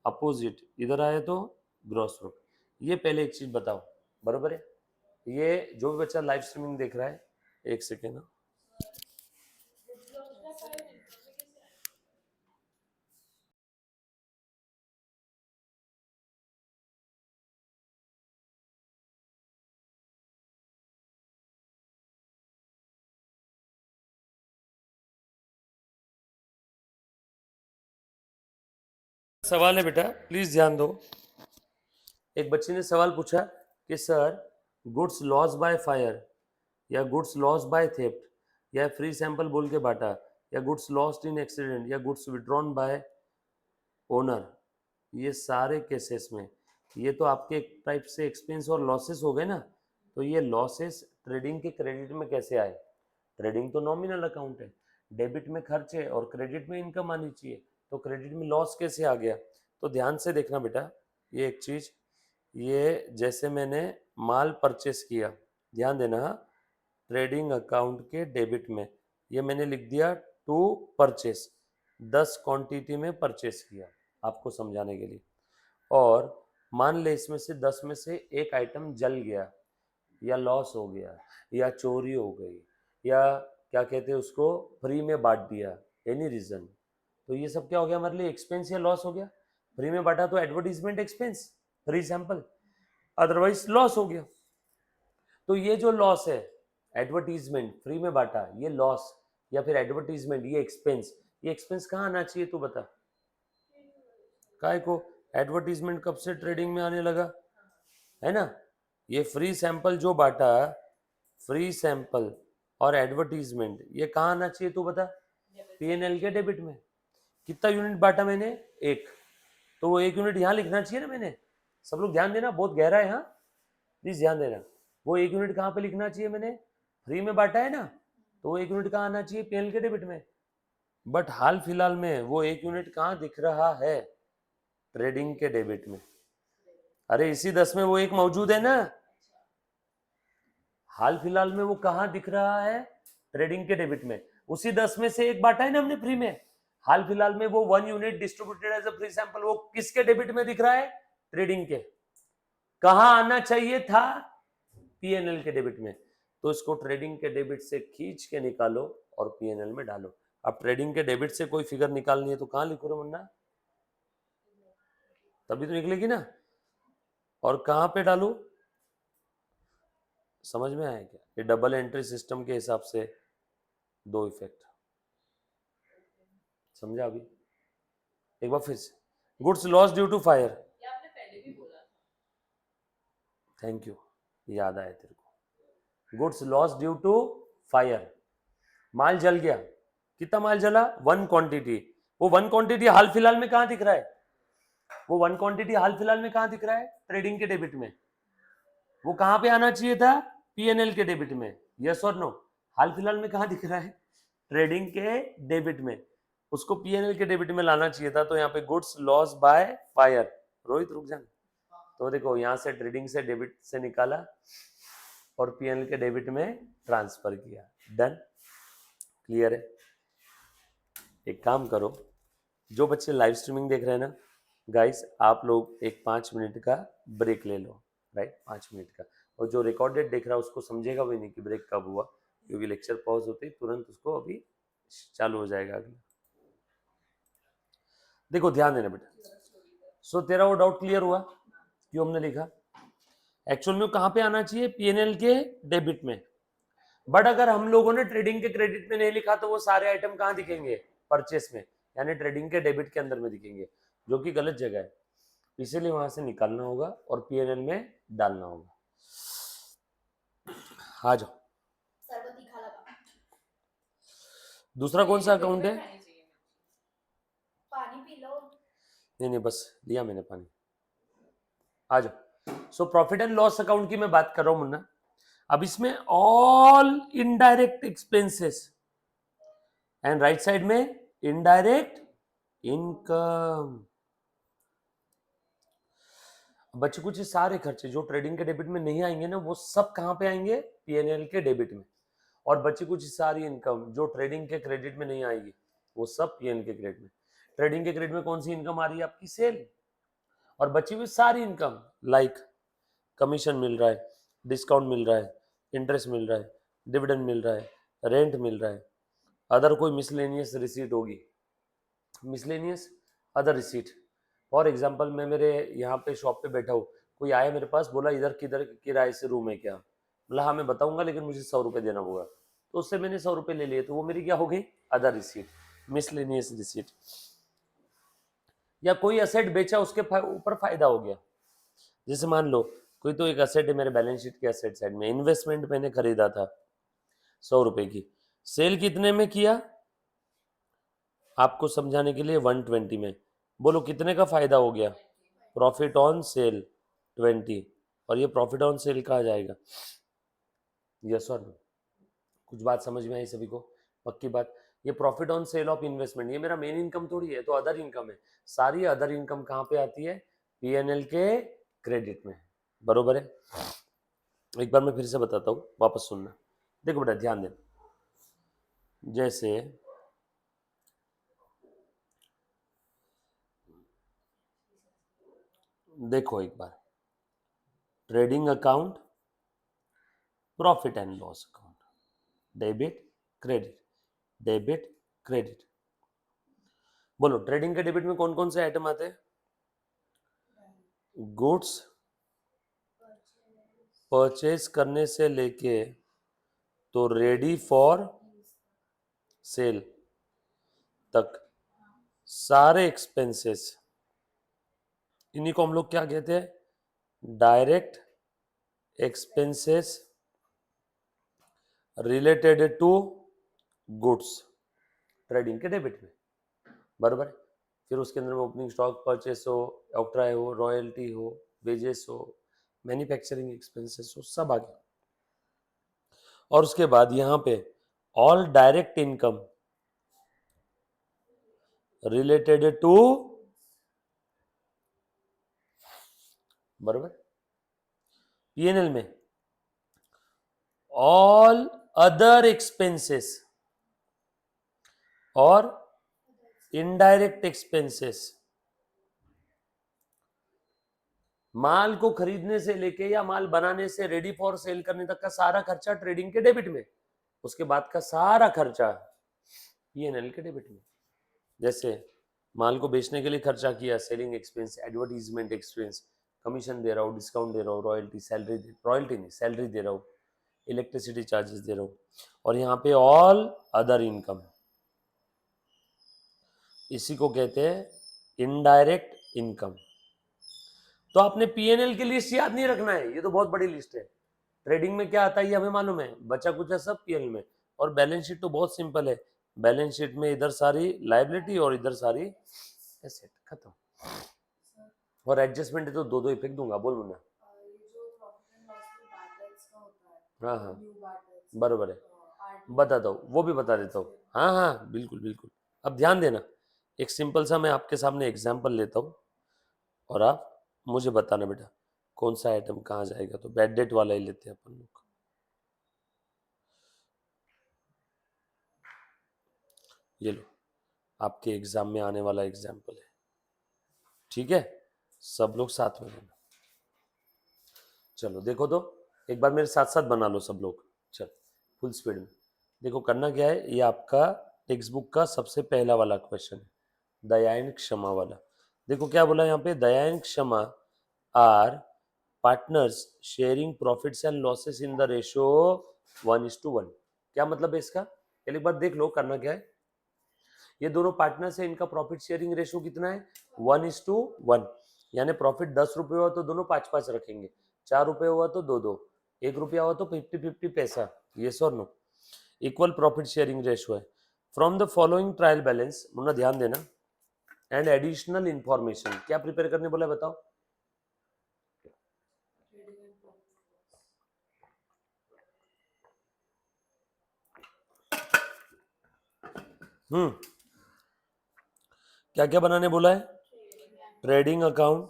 अपोजिट इधर आया तो ग्रॉस फ्रूट। ये पहले एक चीज बताओ, बरोबर है। ये जो भी बच्चा लाइव स्ट्रीमिंग देख रहा है, एक सेकेंड, सवाल है बेटा, प्लीज ध्यान दो। एक बच्चे ने सवाल पूछा कि sir goods loss by fire या गुड्स लॉस बाय थेफ्ट या फ्री सैंपल बोल के बांटा, या गुड्स लॉस्ट इन एक्सीडेंट या गुड्स विड्रॉन बाय ओनर, ये सारे केसेस में ये तो आपके एक टाइप से एक्सपेंस और लॉसेस हो गए ना। तो ये लॉसेस ट्रेडिंग के क्रेडिट में कैसे आए? ट्रेडिंग तो नॉमिनल अकाउंट है, डेबिट में खर्च है और क्रेडिट में इनकम आनी चाहिए, तो क्रेडिट में लॉस कैसे आ गया? तो ध्यान से देखना बेटा, ये एक चीज, ये जैसे मैंने माल परचेस किया, ध्यान देना, ट्रेडिंग अकाउंट के डेबिट में ये मैंने लिख दिया टू परचेस, 10 क्वांटिटी में परचेस किया आपको समझाने के लिए। और मान ले इसमें से 10 में से एक आइटम जल गया या लॉस हो गया या चोरी हो गई या क्या कहते हैं उसको फ्री में बांट दिया, एनी रीजन, तो ये सब क्या हो गया हमारे लिए? एक्सपेंस या लॉस हो गया। फ्री में बांटा तो advertisement expense, free sample, otherwise loss हो गया। तो ये जो लॉस है, एडवर्टीजमेंट फ्री में बांटा ये लॉस, या फिर एडवर्टीजमेंट ये एक्सपेंस कहाँ आना चाहिए तू बता? काय को? एडवर्टीजमेंट कब से ट्रेडिंग में आने लगा, है ना। ये फ्री सैंपल जो बांटा, फ्री सैंपल और एडवर्टीजमेंट, ये कहाँ आना चाहिए तू बता, पीएनएल के डेबिट में। कितना यूनिट बांटा मैंने, 1, तो वो 1 यूनिट यहाँ लिखना चाहिए ना मैंने। सब लोग ध्यान देना, बहुत गहरा है, हाँ प्लीज ध्यान देना। वो 1 यूनिट कहाँ पे लिखना चाहिए, मैंने फ्री में बांटा है ना, तो वो 1 यूनिट कहाँ आना चाहिए, पीएनएल के डेबिट में। बट हाल फिलहाल में वो 1 यूनिट कहाँ दिख रहा है, ट्रेडिंग के डेबिट में। अरे इसी 10 में वो 1 मौजूद है ना, हाल फिलहाल में वो कहाँ दिख रहा है, ट्रेडिंग के डेबिट में। उसी 10 में से 1 बांटा है ना हमने फ्री में, हाल फिलहाल में वो 1 unit distributed as a free sample, वो किसके डेबिट में दिख रहा है, ट्रेडिंग के। कहाँ आना चाहिए था, पीएनएल के डेबिट में। तो इसको ट्रेडिंग के डेबिट से खींच के निकालो और पीएनएल में डालो। अब ट्रेडिंग के डेबिट से कोई फिगर निकालनी है तो कहाँ लिखो रे मुन्ना, तभी तो निकलेगी ना। और कहाँ पे डालो, समझ में आया क्या, ये डबल एंट्री सिस्टम के हिसाब से 2 इफेक्ट, समझा अभी। एक बार फिर से, goods loss due to fire, ये आपने पहले भी बोला था। थैंक यू, याद आया तेरे को। Goods loss due to fire, माल जल गया, कितना माल जला, 1 क्वांटिटी। वो 1 क्वांटिटी हाल फिलहाल में कहाँ दिख रहा है, वो 1 क्वांटिटी हाल फिलहाल में कहाँ दिख रहा है, ट्रेडिंग के डेबिट में। वो कहाँ पे आना चाहिए था, पीएनएल के डेबिट में, यस और नो। हाल फिलहाल में कहाँ दिख रहा है, ट्रेडिंग के डेबिट में, उसको पीएनएल के डेबिट में लाना चाहिए था। तो यहाँ पे goods loss by fire, Rohit रुक जाना। तो देखो यहाँ से ट्रेडिंग से डेबिट से निकाला और पीएनएल के डेबिट में ट्रांसफर किया, डन, क्लियर है। एक काम करो, जो बच्चे लाइव स्ट्रीमिंग देख रहे हैं ना गाइस, आप लोग एक 5 मिनट का ब्रेक ले लो, राइट, 5 मिनट का। और जो रिकॉर्डेड देख रहा है उसको समझेगा भी नहीं कि ब्रेक कब हुआ, क्योंकि लेक्चर पॉज होते ही तुरंत उसको अभी चालू हो जाएगा अगला। देखो ध्यान देना बेटा, सो तेरा वो डाउट क्लियर हुआ क्यों हमने लिखा, एक्चुअल में कहाँ पे आना चाहिए, पीएनएल के डेबिट में। बट अगर हम लोगों ने ट्रेडिंग के क्रेडिट में नहीं लिखा तो वो सारे आइटम कहाँ दिखेंगे, परचेस में, यानी ट्रेडिंग के डेबिट के अंदर में दिखेंगे, जो कि गलत जगह है। इसीलिए वहां से निकालना होगा और पीएनएल में डालना होगा। आ जाओ, सर को तीखा लगा। दूसरा कौन सा अकाउंट है, खानी चाहिए। पानी पी लो। नहीं बस लिया मैंने पानी। आ जाओ, so profit and loss account की मैं बात कर रहा हूं मुन्ना। अब इसमें all indirect expenses and right side में इनडायरेक्ट इनकम। बच्चे कुछ सारे खर्चे जो ट्रेडिंग के डेबिट में नहीं आएंगे ना, वो सब कहां पे आएंगे, पीएनएल के डेबिट में। और बच्चे कुछ सारी इनकम जो ट्रेडिंग के क्रेडिट में नहीं आएगी, वो सब पीएनएल के क्रेडिट में। ट्रेडिंग के क्रेडिट में कौन सी इनकम आ रही है, आपकी सेल। और बची हुई सारी इनकम, लाइक कमीशन मिल रहा है, डिस्काउंट मिल रहा है, इंटरेस्ट मिल रहा है, डिविडेंड मिल रहा है, रेंट मिल रहा है, अदर कोई मिसलेनियस रिसीट होगी, miscellaneous other receipt. For example मैं मेरे यहाँ पे शॉप पे बैठा हूँ, कोई आया मेरे पास, बोला इधर किधर किराए से रूम है क्या, बोला हाँ मैं बताऊंगा लेकिन मुझे 100 रुपये देना होगा, तो उससे मैंने 100 रुपये ले लिए, तो वो मेरी क्या हो गई, अदर रिसीट, मिसलेनियस रिसीट। या कोई असेट बेचा, उसके ऊपर फायदा हो गया, जैसे मान लो कोई तो एक असेट है मेरे बैलेंस शीट के असेट साइड में, इन्वेस्टमेंट मैंने खरीदा था 100 रुपए की, सेल कितने में किया, आपको समझाने के लिए 120 में, बोलो कितने का फायदा हो गया, प्रॉफिट ऑन सेल 20। और ये प्रॉफिट ऑन सेल कहा जाएगा, यस और नो, कुछ बात समझ में आई सभी को, पक्की बात। ये profit on sale of investment, ये मेरा मेन इनकम थोड़ी है, तो अदर इनकम है। सारी अदर इनकम कहाँ पे आती है, पीएनएल के क्रेडिट में, बरोबर है। एक बार मैं फिर से बताता हूँ, वापस सुनना, देखो बेटा ध्यान देना। जैसे देखो एक बार, trading account, profit and loss account, debit credit, debit credit. बोलो ट्रेडिंग के डेबिट में कौन कौन से आइटम आते हैं, गुड्स परचेज करने से लेके तो रेडी फॉर सेल तक सारे एक्सपेंसेस इन्हीं को हम लोग क्या कहते हैं, direct expenses related to goods, trading के डेबिट में, बराबर है। फिर उसके अंदर में ओपनिंग स्टॉक परचेस हो, ऑक्ट्राई हो, रॉयल्टी हो, वेजेस हो, मैन्युफैक्चरिंग एक्सपेंसेस हो, सब आ गया। और उसके बाद यहाँ पे all direct income related to, बराबर, पीएनएल में ऑल अदर एक्सपेंसेस और इनडायरेक्ट एक्सपेंसेस, माल को खरीदने से लेके या माल बनाने से रेडी फॉर सेल करने तक का सारा खर्चा ट्रेडिंग के डेबिट में, उसके बाद का सारा खर्चा पीएनएल के डेबिट में। जैसे माल को बेचने के लिए खर्चा किया, selling expense, advertisement expense, commission दे रहा हूँ, डिस्काउंट दे रहा हूँ, रॉयल्टी, सैलरी, रॉयल्टी नहीं सैलरी दे रहा हूँ, इलेक्ट्रिसिटी चार्जेस दे रहा हूँ, और यहाँ पे ऑल अदर इनकम, इसी को कहते हैं इनडायरेक्ट इनकम। तो आपने पीएनएल की लिस्ट याद नहीं रखना है, ये तो बहुत बड़ी लिस्ट है। ट्रेडिंग में क्या आता है ये हमें मालूम है, बचा कुछ है सब पीएनएल में। और बैलेंस शीट तो बहुत सिंपल है, बैलेंस शीट में इधर सारी लायबिलिटी और इधर सारी एसेट, खत्म। और एडजस्टमेंट है तो दो ही फेंक दूंगा, बोल मुन्ना। हाँ हाँ बराबर है, बता दो, वो भी बता देता हूँ। हाँ हाँ बिल्कुल बिल्कुल। अब ध्यान देना, एक सिंपल सा मैं आपके सामने एग्जाम्पल लेता हूँ और आप मुझे बताना बेटा कौन सा आइटम कहाँ जाएगा। तो बैड डेट वाला ही लेते हैं अपन लोग। ये लो, आपके एग्जाम में आने वाला एग्जाम्पल है, ठीक है, सब लोग साथ में लेना। चलो देखो तो एक बार मेरे साथ साथ बना लो सब लोग, चल फुल स्पीड में। देखो करना क्या है, ये आपका टेक्स्ट बुक का सबसे पहला वाला क्वेश्चन है, दया एंड क्षमा वाला। देखो क्या बोला यहाँ पे, Daya and Kshama are partners sharing profits and losses in the ratio 1:1। क्या मतलब है इसका, पहले एक बार देख लो करना क्या है। ये दोनों पार्टनर्स है, इनका प्रॉफिट शेयरिंग रेशियो कितना है, 1:1। यानी प्रॉफिट 10 रुपये हुआ तो दोनों 5-5 रखेंगे, 4 रुपये हुआ तो 2-2, 1 रुपया हुआ तो 50-50 पैसा, यस और no. Equal profit sharing ratio है। From the following trial balance, Munna ध्यान देना, एंड एडिशनल इंफॉर्मेशन, क्या प्रिपेयर करने बोला बताओ। क्या क्या बनाने बोला है, trading account,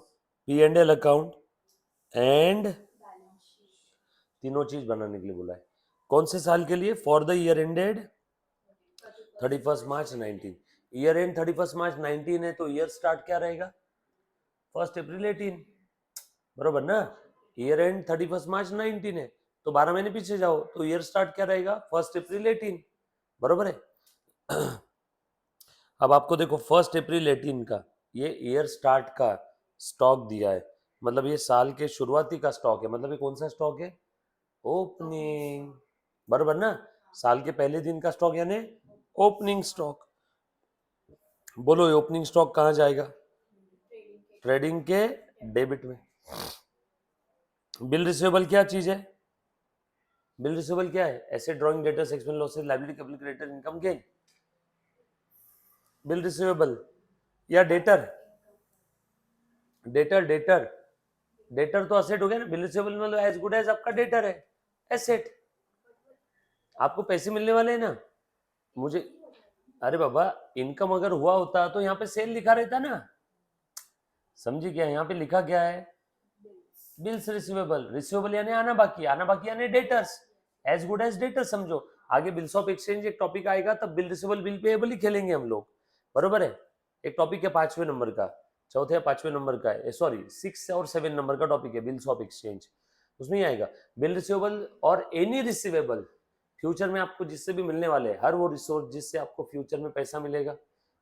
P&L account and तीनों चीज बनाने के लिए बोला है। कौन से साल के लिए, for the year ended 31 March 19। Year and 31 मार्च 19 है तो ईयर स्टार्ट क्या रहेगा, 1 अप्रैल 18, बरोबर ना। ईयर एंड 31 मार्च 19 है तो 12 महीने पीछे जाओ तो ईयर स्टार्ट क्या रहेगा, 1 अप्रैल 18, बरोबर है। अब आपको देखो 1 अप्रैल 18 का ये ईयर स्टार्ट का स्टॉक दिया है, मतलब ये साल के शुरुआती का स्टॉक है, मतलब ये कौन सा स्टॉक है, ओपनिंग, बरोबर ना। साल के पहले दिन का स्टॉक यानी ओपनिंग स्टॉक। बोलो ये ओपनिंग स्टॉक कहाँ जाएगा, ट्रेडिंग के डेबिट में। बिल रिसीवेबल क्या चीज है, बिल रिसीवेबल क्या है, asset, drawing, debtors, expense, losses, liability, capital, creditor, income, gain. Bill receivable या डेटर, डेटर डेटर डेटर तो असेट हो गया ना, बिल रिसीवेबल मतलब एज गुड एज आपका डेटर है, एसेट। आपको पैसे मिलने वाले हैं ना, मुझे, अरे बाबा इनकम अगर हुआ होता तो यहाँ पे सेल लिखा रहता ना, समझी क्या, यहाँ पे लिखा क्या है, बिल्स रिसीवेबल, रिसीवेबल यानी आना बाकी, आना बाकी यानी debtors, as good as debtors समझो। आगे बिल्स ऑफ एक्सचेंज एक टॉपिक आएगा तब बिल रिसीवेबल बिल पेएबल ही खेलेंगे हम लोग, बरोबर है। एक टॉपिक है 5वें नंबर का, चौथे या 5वें नंबर का है, सॉरी 6 और 7 नंबर का टॉपिक है बिल्स ऑफ एक्सचेंज, उसमें ही आएगा बिल रिसीवेबल और एनी रिसीवेबल फ्यूचर में आपको जिससे भी मिलने वाले, हर वो रिसोर्स जिससे आपको फ्यूचर में पैसा मिलेगा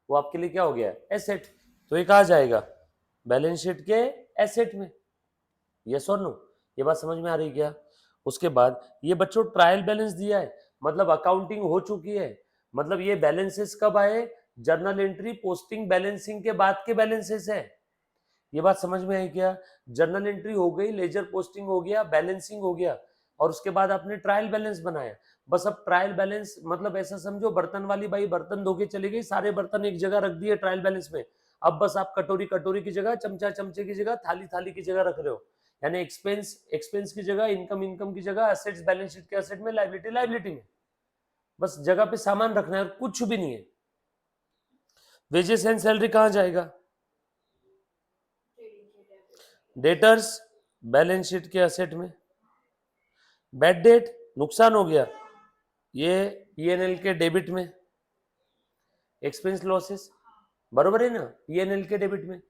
वो आपके लिए क्या हो गया, एसेट। तो ये कहाँ जाएगा, बैलेंस शीट के एसेट में, यस और नो। ये बात समझ में आ रही क्या। उसके बाद ये बच्चों ट्रायल बैलेंस दिया है, मतलब अकाउंटिंग हो चुकी है, मतलब ये बैलेंसेस कब आए, जर्नल एंट्री पोस्टिंग बैलेंसिंग के बाद के बैलेंसेस है। ये बात समझ में आई क्या? जर्नल एंट्री हो गई, लेजर पोस्टिंग हो गया, बैलेंसिंग हो गया, और उसके बाद आपने ट्रायल बैलेंस बनाया। बस अब ट्रायल बैलेंस मतलब ऐसा समझो, बर्तन वाली बाई बर्तन धो के चली गई, सारे बर्तन एक जगह रख दिए ट्रायल बैलेंस में। अब बस आप कटोरी कटोरी की जगह, चमचा चमचे की जगह, थाली थाली की जगह रख रहे हो। यानी एक्सपेंस एक्सपेंस की जगह, इनकम इनकम की जगह, एसेट्स बैलेंस शीट के एसेट में, लायबिलिटी लायबिलिटी में। बस जगह पे सामान रखना है और कुछ भी नहीं है। वेजेस एंड सैलरी कहां जाएगा? ट्रेडिंग के डेबिट। डेटर्स बैलेंस शीट के एसेट में। बैड डेट नुकसान हो गया, ये पीएनएल के डेबिट में। एक्सपेंस लॉसेस बरोबर है ना, पीएनएल के डेबिट में।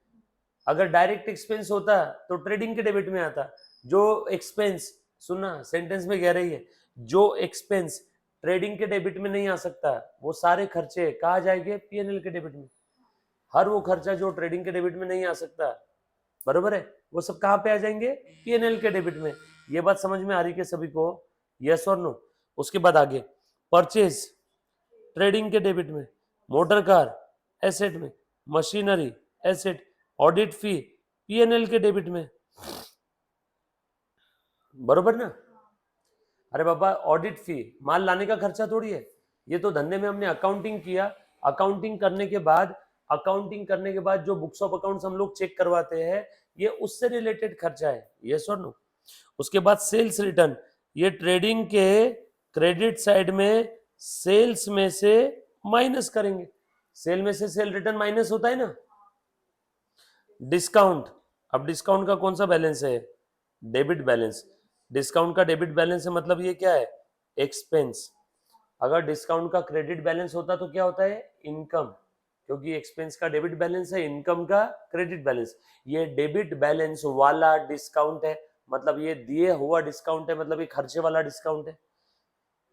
अगर डायरेक्ट एक्सपेंस होता तो ट्रेडिंग के डेबिट में आता। जो एक्सपेंस, सुनना सेंटेंस में कह रही है, जो एक्सपेंस ट्रेडिंग के डेबिट में नहीं आ सकता, वो सारे खर्चे कहा जाएंगे? पीएनएल के डेबिट में। हर वो खर्चा जो ट्रेडिंग के डेबिट में नहीं आ सकता, बरोबर है, वो सब कहां पे आ जाएंगे? पीएनएल के डेबिट में। ये बात समझ में आ रही है सभी को? यस और नो? उसके बाद आगे, परचेज ट्रेडिंग के डेबिट में, मोटर कार एसेट में, मशीनरी एसेट, ऑडिट फी पीएनएल के डेबिट में, बरोबर ना? अरे बाबा, ऑडिट फी माल लाने का खर्चा थोड़ी है, ये तो धंधे में हमने अकाउंटिंग किया। अकाउंटिंग करने के बाद जो बुक्स ऑफ अकाउंट्स हम लोग चेक करवाते हैं, ये उससे रिलेटेड खर्चा है। यस और नो? उसके बाद सेल्स रिटर्न, ये ट्रेडिंग के क्रेडिट साइड में सेल्स में से माइनस करेंगे। सेल में से सेल रिटर्न माइनस होता है ना। डिस्काउंट, अब डिस्काउंट का कौन सा बैलेंस है? Debit balance. डिस्काउंट का डेबिट बैलेंस है, मतलब ये क्या है? एक्सपेंस। अगर डिस्काउंट का क्रेडिट बैलेंस होता तो क्या होता है? इनकम। क्योंकि एक्सपेंस का डेबिट बैलेंस है, इनकम का क्रेडिट बैलेंस। ये डेबिट बैलेंस वाला डिस्काउंट है, मतलब ये दिए हुआ डिस्काउंट है, मतलब ये खर्चे वाला डिस्काउंट है।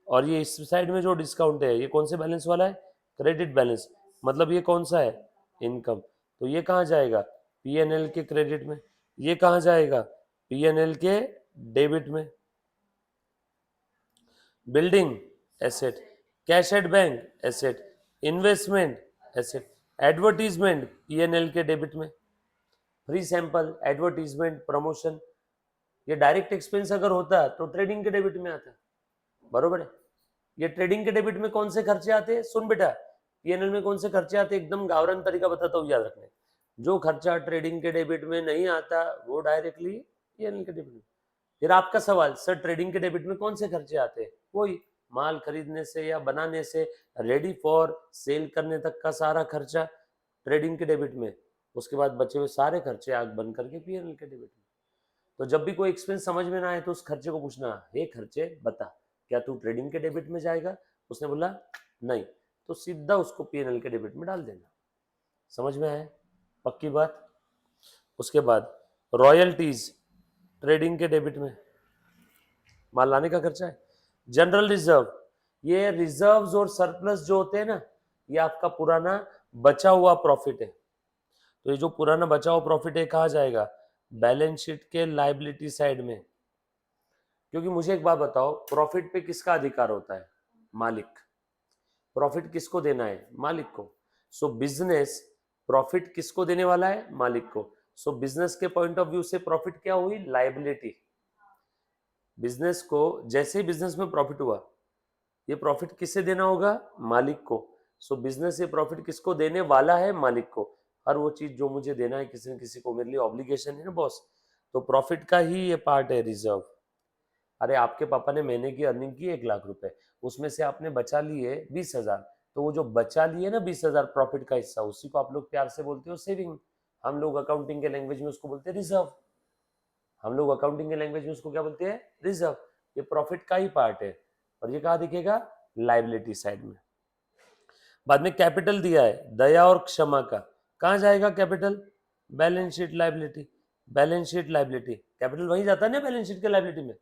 और ये इस साइड में जो डिस्काउंट है, ये कौन से बैलेंस वाला है? क्रेडिट बैलेंस, मतलब ये कौन सा है? इनकम। तो ये कहां जाएगा? पीएनएल के क्रेडिट में। ये कहां जाएगा? पीएनएल के डेबिट में। Building asset, cash at bank asset, investment asset, advertisement PNL के डेबिट में। फ्री सैंपल, एडवर्टीजमेंट, प्रमोशन, ये डायरेक्ट एक्सपेंस अगर होता तो ट्रेडिंग के डेबिट में आता, बरोबर है। ये ट्रेडिंग के डेबिट में कौन से खर्चे आते हैं? सुन बेटा, पीएनएल में कौन से खर्चे आते हैं, एकदम गावरान तरीका बताता हूँ, याद रखने। जो खर्चा ट्रेडिंग के डेबिट में नहीं आता, वो डायरेक्टली पीएनएल के डेबिट में। फिर आपका सवाल, सर ट्रेडिंग के डेबिट में कौन से खर्चे आते हैं? वही माल खरीदने से या बनाने से रेडी फॉर सेल करने तक का सारा खर्चा ट्रेडिंग के डेबिट में। उसके बाद बचे हुए सारे खर्चे आग बंद करके पीएनएल के डेबिट में। तो जब भी कोई एक्सपेंस समझ में ना आए तो उस खर्चे को पूछना, हे खर्चे बता, क्या तू ट्रेडिंग के डेबिट में जाएगा? उसने बोला नहीं, तो सीधा उसको पीएनएल के डेबिट में डाल देना। समझ में आया? पक्की बात? उसके बाद रॉयल्टीज ट्रेडिंग के डेबिट में, माल लाने का खर्चा है। जनरल रिजर्व, ये रिजर्व्स और सरप्लस जो होते हैं ना, ये आपका पुराना बचा हुआ प्रॉफिट है। तो ये जो पुराना बचा हुआ प्रॉफिट है कहाँ जाएगा? बैलेंस शीट के लायबिलिटी साइड में। क्योंकि मुझे एक बात बताओ, प्रॉफिट पे किसका अधिकार होता है? मालिक। प्रॉफिट किसको देना है? मालिक को। सो बिजनेस प्रॉफिट किसको देने वाला है? मालिक को। सो बिजनेस के पॉइंट ऑफ व्यू से प्रॉफिट क्या हुई? लायबिलिटी। बिजनेस को जैसे ही बिजनेस में प्रॉफिट हुआ, ये प्रॉफिट किससे देना होगा? मालिक को। सो बिजनेस ये प्रॉफिट किसको देने वाला है? मालिक को। हर वो चीज जो मुझे देना है किसी न किसी को, मेरे लिए ऑब्लिगेशन है ना बॉस। तो प्रॉफिट का ही ये पार्ट है रिजर्व। अरे आपके पापा ने महीने की अर्निंग की 1 लाख रुपए, उसमें से आपने बचा लिए 20,000, तो वो जो बचा लिए ना 20,000 प्रॉफिट का हिस्सा, उसी को आप लोग प्यार से बोलते हो सेविंग। हम लोग अकाउंटिंग के लैंग्वेज में उसको बोलते हैं रिजर्व। हम लोग अकाउंटिंग के लैंग्वेज में उसको क्या बोलते हैं? रिजर्व। ये प्रॉफिट का ही पार्ट है, और ये कहाँ दिखेगा? लायबिलिटी साइड में। बाद में कैपिटल दिया है, दया और क्षमा का, कहाँ जाएगा capital? Balance sheet liability. Balance sheet liability, capital वहीं जाता है ना बैलेंस शीट के लायबिलिटी में।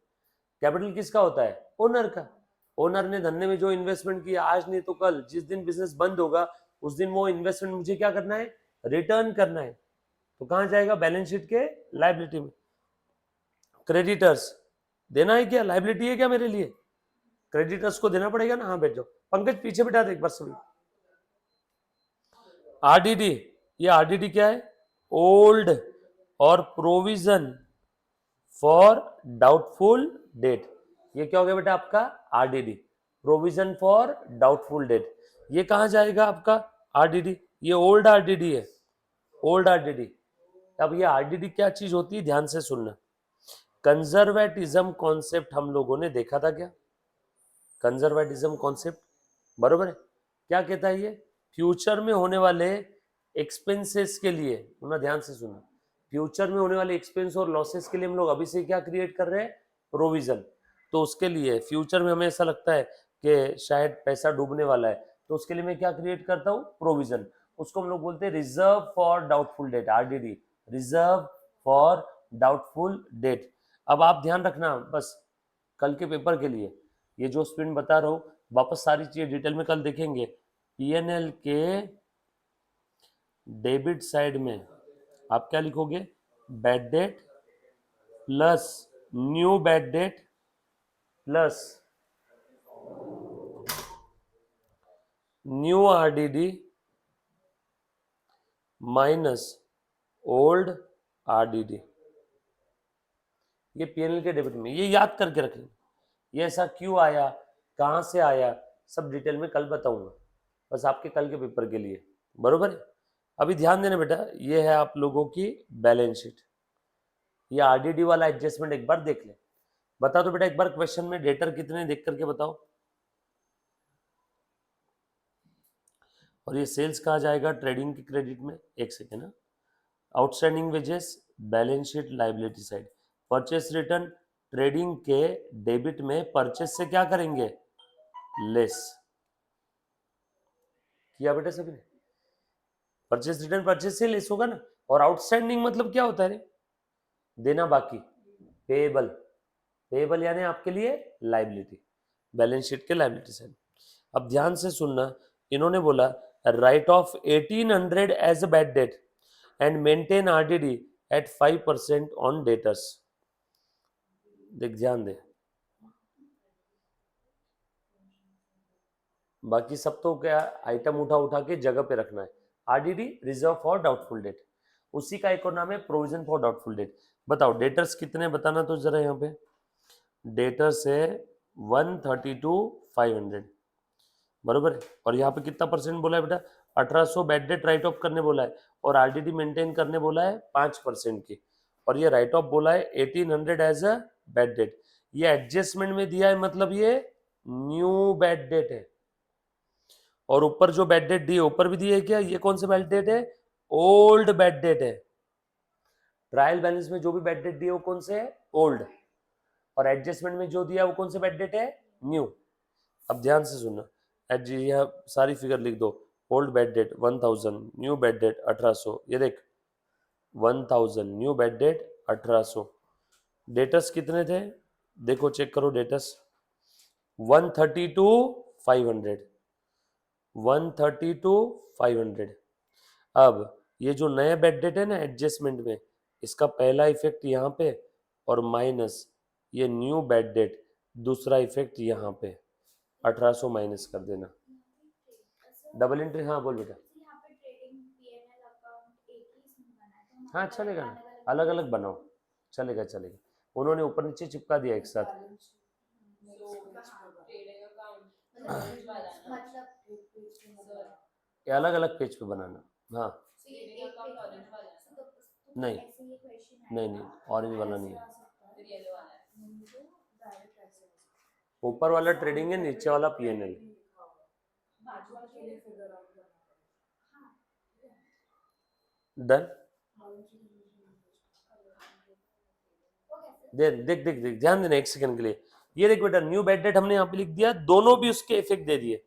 कैपिटल किसका होता है? ओनर का। ओनर ने धंधे में जो इन्वेस्टमेंट किया, आज नहीं तो कल, जिस दिन बिजनेस बंद होगा उस दिन वो इन्वेस्टमेंट मुझे क्या करना है? रिटर्न करना है। तो कहां जाएगा? बैलेंस शीट के लायबिलिटी में। क्रेडिटर्स देना है क्या? लायबिलिटी है क्या मेरे लिए? क्रेडिटर्स को देना पड़ेगा ना। हाँ बैठ जाओ, पंकज पीछे बिठा दे एक बार सभी। आरडीडी, ये आरडीडी क्या है? ओल्ड और प्रोविजन फॉर डाउटफुल डेट, ये क्या हो गया बेटा आपका RDD, provision for doubtful debt. ये कहां जाएगा आपका आरडीडी, ये ओल्ड आरडीडी है, ओल्ड आरडीडी। अब ये आरडीडी क्या चीज होती है, ध्यान से सुनना। कंजर्वेटिज्म कॉन्सेप्ट हम लोगों ने देखा था क्या, कंजर्वेटिज्म कॉन्सेप्ट, बरोबर है। क्या कहता है ये, फ्यूचर में होने वाले एक्सपेंसेस के लिए, ना ध्यान से सुनना, फ्यूचर में होने वाले एक्सपेंस और लॉसेस के लिए हम लोग अभी से क्या क्रिएट कर रहे हैं, प्रोविजन। तो उसके लिए फ्यूचर में हमें ऐसा लगता है कि शायद पैसा डूबने वाला है, तो उसके लिए मैं क्या क्रिएट करता हूँ, प्रोविजन। उसको हम लोग बोलते हैं reserve for doubtful debt, RDD, reserve for doubtful debt. अब आप ध्यान रखना बस कल के पेपर के लिए, ये जो स्पिन बता रहा हूँ वापस सारी चीजें डिटेल में कल देखेंगे। पीएनएल के डेबिट साइड में आप क्या लिखोगे, bad debt plus new bad debt plus new RDD minus old RDD. ये पीएनएल के डेबिट में, ये याद करके रखेंगे, ये ऐसा क्यों आया, कहां से आया, सब डिटेल में कल बताऊंगा, बस आपके कल के पेपर के लिए, बरोबर है। अभी ध्यान देना बेटा, ये है आप लोगों की बैलेंस शीट, ये आरडीडी वाला एडजस्टमेंट एक बार देख ले। बता दो बेटा एक बार क्वेश्चन में डेटर कितने देख करके बताओ। और ये सेल्स कहाँ जाएगा, ट्रेडिंग के क्रेडिट में, एक सेकेंड ना। Outstanding wages balance sheet liability side, purchase return trading के डेबिट में, परचेस से क्या करेंगे, लेस किया बेटा सभी ने, परचेस रिटर्न परचेस से लेस होगा ना। और आउटस्टैंडिंग मतलब क्या होता है रे, देना बाकी, पेएबल, पेएबल यानी आपके लिए लाइबिलिटी, बैलेंस शीट के लाइबिलिटी साइड। अब ध्यान से सुनना, इन्होंने बोला write off 1800 as a bad debt and maintain RDD at 5% on debtors. देख ध्यान दे, बाकी सब तो क्या आइटम उठा उठा के जगह पे रखना है। RDD reserve for doubtful debt, उसी का एक और नाम है प्रोविजन फॉर डाउटफुल डेट। बताओ डेटर्स कितने बताना तो जरा यहाँ पे, डेटर्स है 132,500, बरोबर है। और यहाँ पे कितना परसेंट बोला है बेटा, 1800 बैड डेट राइट ऑफ करने बोला है, और आरडीडी मेंटेन करने बोला है 5% की, और ये राइट ऑफ बोला है 1800 एज अ बैड डेट। ये एडजस्टमेंट में दिया है, मतलब ये न्यू बैड डेट है। और ऊपर जो बैड डेट दी है ऊपर भी दी है क्या, ये कौन सा बैड डेट है, ओल्ड बैड डेट है। ट्रायल बैलेंस में जो भी बैड डेट दी है वो कौन से है, ओल्ड। और एडजस्टमेंट में जो दिया है वो कौन से बैड डेट है, न्यू। अब ध्यान से सुनना, यहाँ सारी फिगर लिख दो, old bad debt 1000, new bad debt 1800, ये देख 1000 न्यू बैड डेट 1800। डेटर्स कितने थे, देखो चेक करो, डेटर्स 132,500, 132,500। अब ये जो नया बैड डेट है ना एडजस्टमेंट में, इसका पहला इफेक्ट यहाँ पे, और माइनस ये न्यू बैड डेट दूसरा इफेक्ट यहाँ पे, 1800 माइनस कर देना, डबल एंट्री। हाँ बोल बेटा। यहाँ पे ट्रेडिंग पीएनएल अकाउंट एक ही इसमें बना है, तो हम हाँ चलेगा ना, अलग अलग बनाओ, चलेगा चलेगा। उन्होंने ऊपर नीचे चिपका दिया एक साथ। ट्रेडिंग अकाउंट मतलब ये अलग अलग पेज पे बनाना। हाँ ट्रेडिंग अकाउंट ऑरेंज वाला है ना, नहीं ऐसे ये क्वेश्चन नहीं नहीं, ऑरेंज वाला नहीं है, फिर येलो वाला है। ऊपर वाला ट्रेडिंग है, नीचे वाला पीएनएल। डन। देख देख देख देख ध्यान देना एक सेकंड के लिए, ये देख बेटा न्यू बैड डेट हमने यहाँ पे लिख दिया, दोनों भी उसके इफेक्ट दे दिए,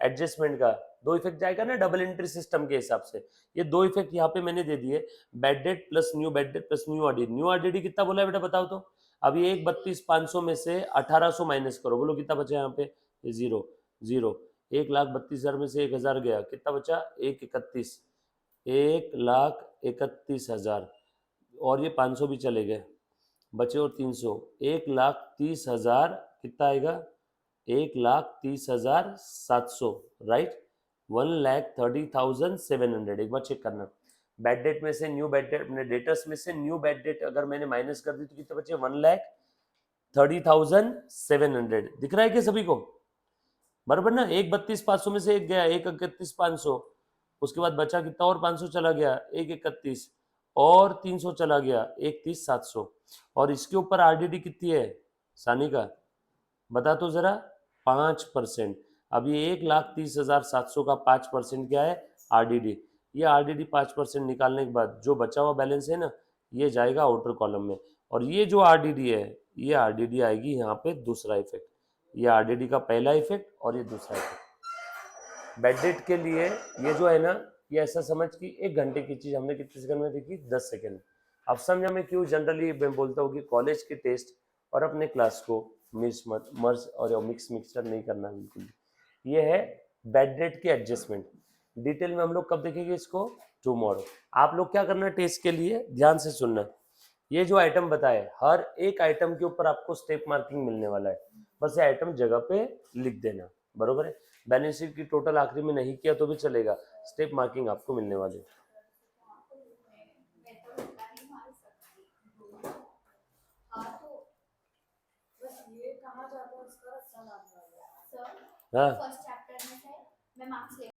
एडजस्टमेंट का दो इफेक्ट जाएगा ना डबल एंट्री सिस्टम के हिसाब से, ये दो इफेक्ट यहाँ पे मैंने दे दिए, bad debt plus new bad debt plus new RDD. New RDD कितना बोला है बेटा बताओ तो, अभी 1,32,500 में से 1800 माइनस करो, बोलो कितना बचा यहाँ पे, जीरो जीरो। 1,32,000 में से 1000 गया, कितना बचा, 1,31, 1,31,000, और ये 500 भी चले गए, बचे और 300, 1,30,000 कितना आएगा, 1,30,700, राइट, 1,30,700। एक बार चेक करना, बैड डेट में से न्यू बैड डेट, अपने डेटर्स में से न्यू बैड डेट अगर मैंने माइनस कर दी तो कितने बचे, 1,30,700। दिख रहा है कि सभी को बराबर ना? एक 32,500 में से एक गया, एक 31,500, उसके बाद बचा कितना और 500 चला गया, एक 31 और 300 चला गया, एक 30,700। और इसके ऊपर आरडीडी कितनी है सानी का, बता तो जरा, 5%। अब ये 1,30,700 का 5% क्या है, आरडीडी। ये आरडीडी 5% निकालने के बाद जो बचा हुआ बैलेंस है ना, ये जाएगा आउटर कॉलम में। और ये जो आरडीडी है, ये आरडीडी आएगी यहाँ पे दूसरा इफेक्ट। ये आरडीडी का पहला इफेक्ट और ये दूसरा इफेक्ट। बैड डेट के लिए ये जो है ना, ये ऐसा समझ कि 1 घंटे की चीज हमने कितने सेकंड में देखी, 10 सेकंड। अब समझा मैं क्यों जनरली मैं बोलता हूँ कि कॉलेज के टेस्ट और अपने क्लास को मर्ज और मिक्सचर नहीं करना बिल्कुल। ये है बैड डेट के एडजस्टमेंट। डिटेल में हम लोग कब देखेंगे इसको, टुमारो। आप लोग क्या करना टेस्ट के लिए, ध्यान से सुनना। ये जो आइटम बताए, हर एक आइटम के ऊपर आपको स्टेप मार्किंग मिलने वाला है, बस ये आइटम जगह पे लिख देना, बरोबर है। बैलेंस शीट की टोटल आखिरी में नहीं किया तो भी चलेगा, स्टेप मार्किंग आपको मिलने वाले। मैं तो उतना नहीं मार सकती। हाँ तो बस ये कहाँ जाकर उसका रास्ता मारना है। सर हाँ फर्स्ट चैप्टर में से मैं मार्क्स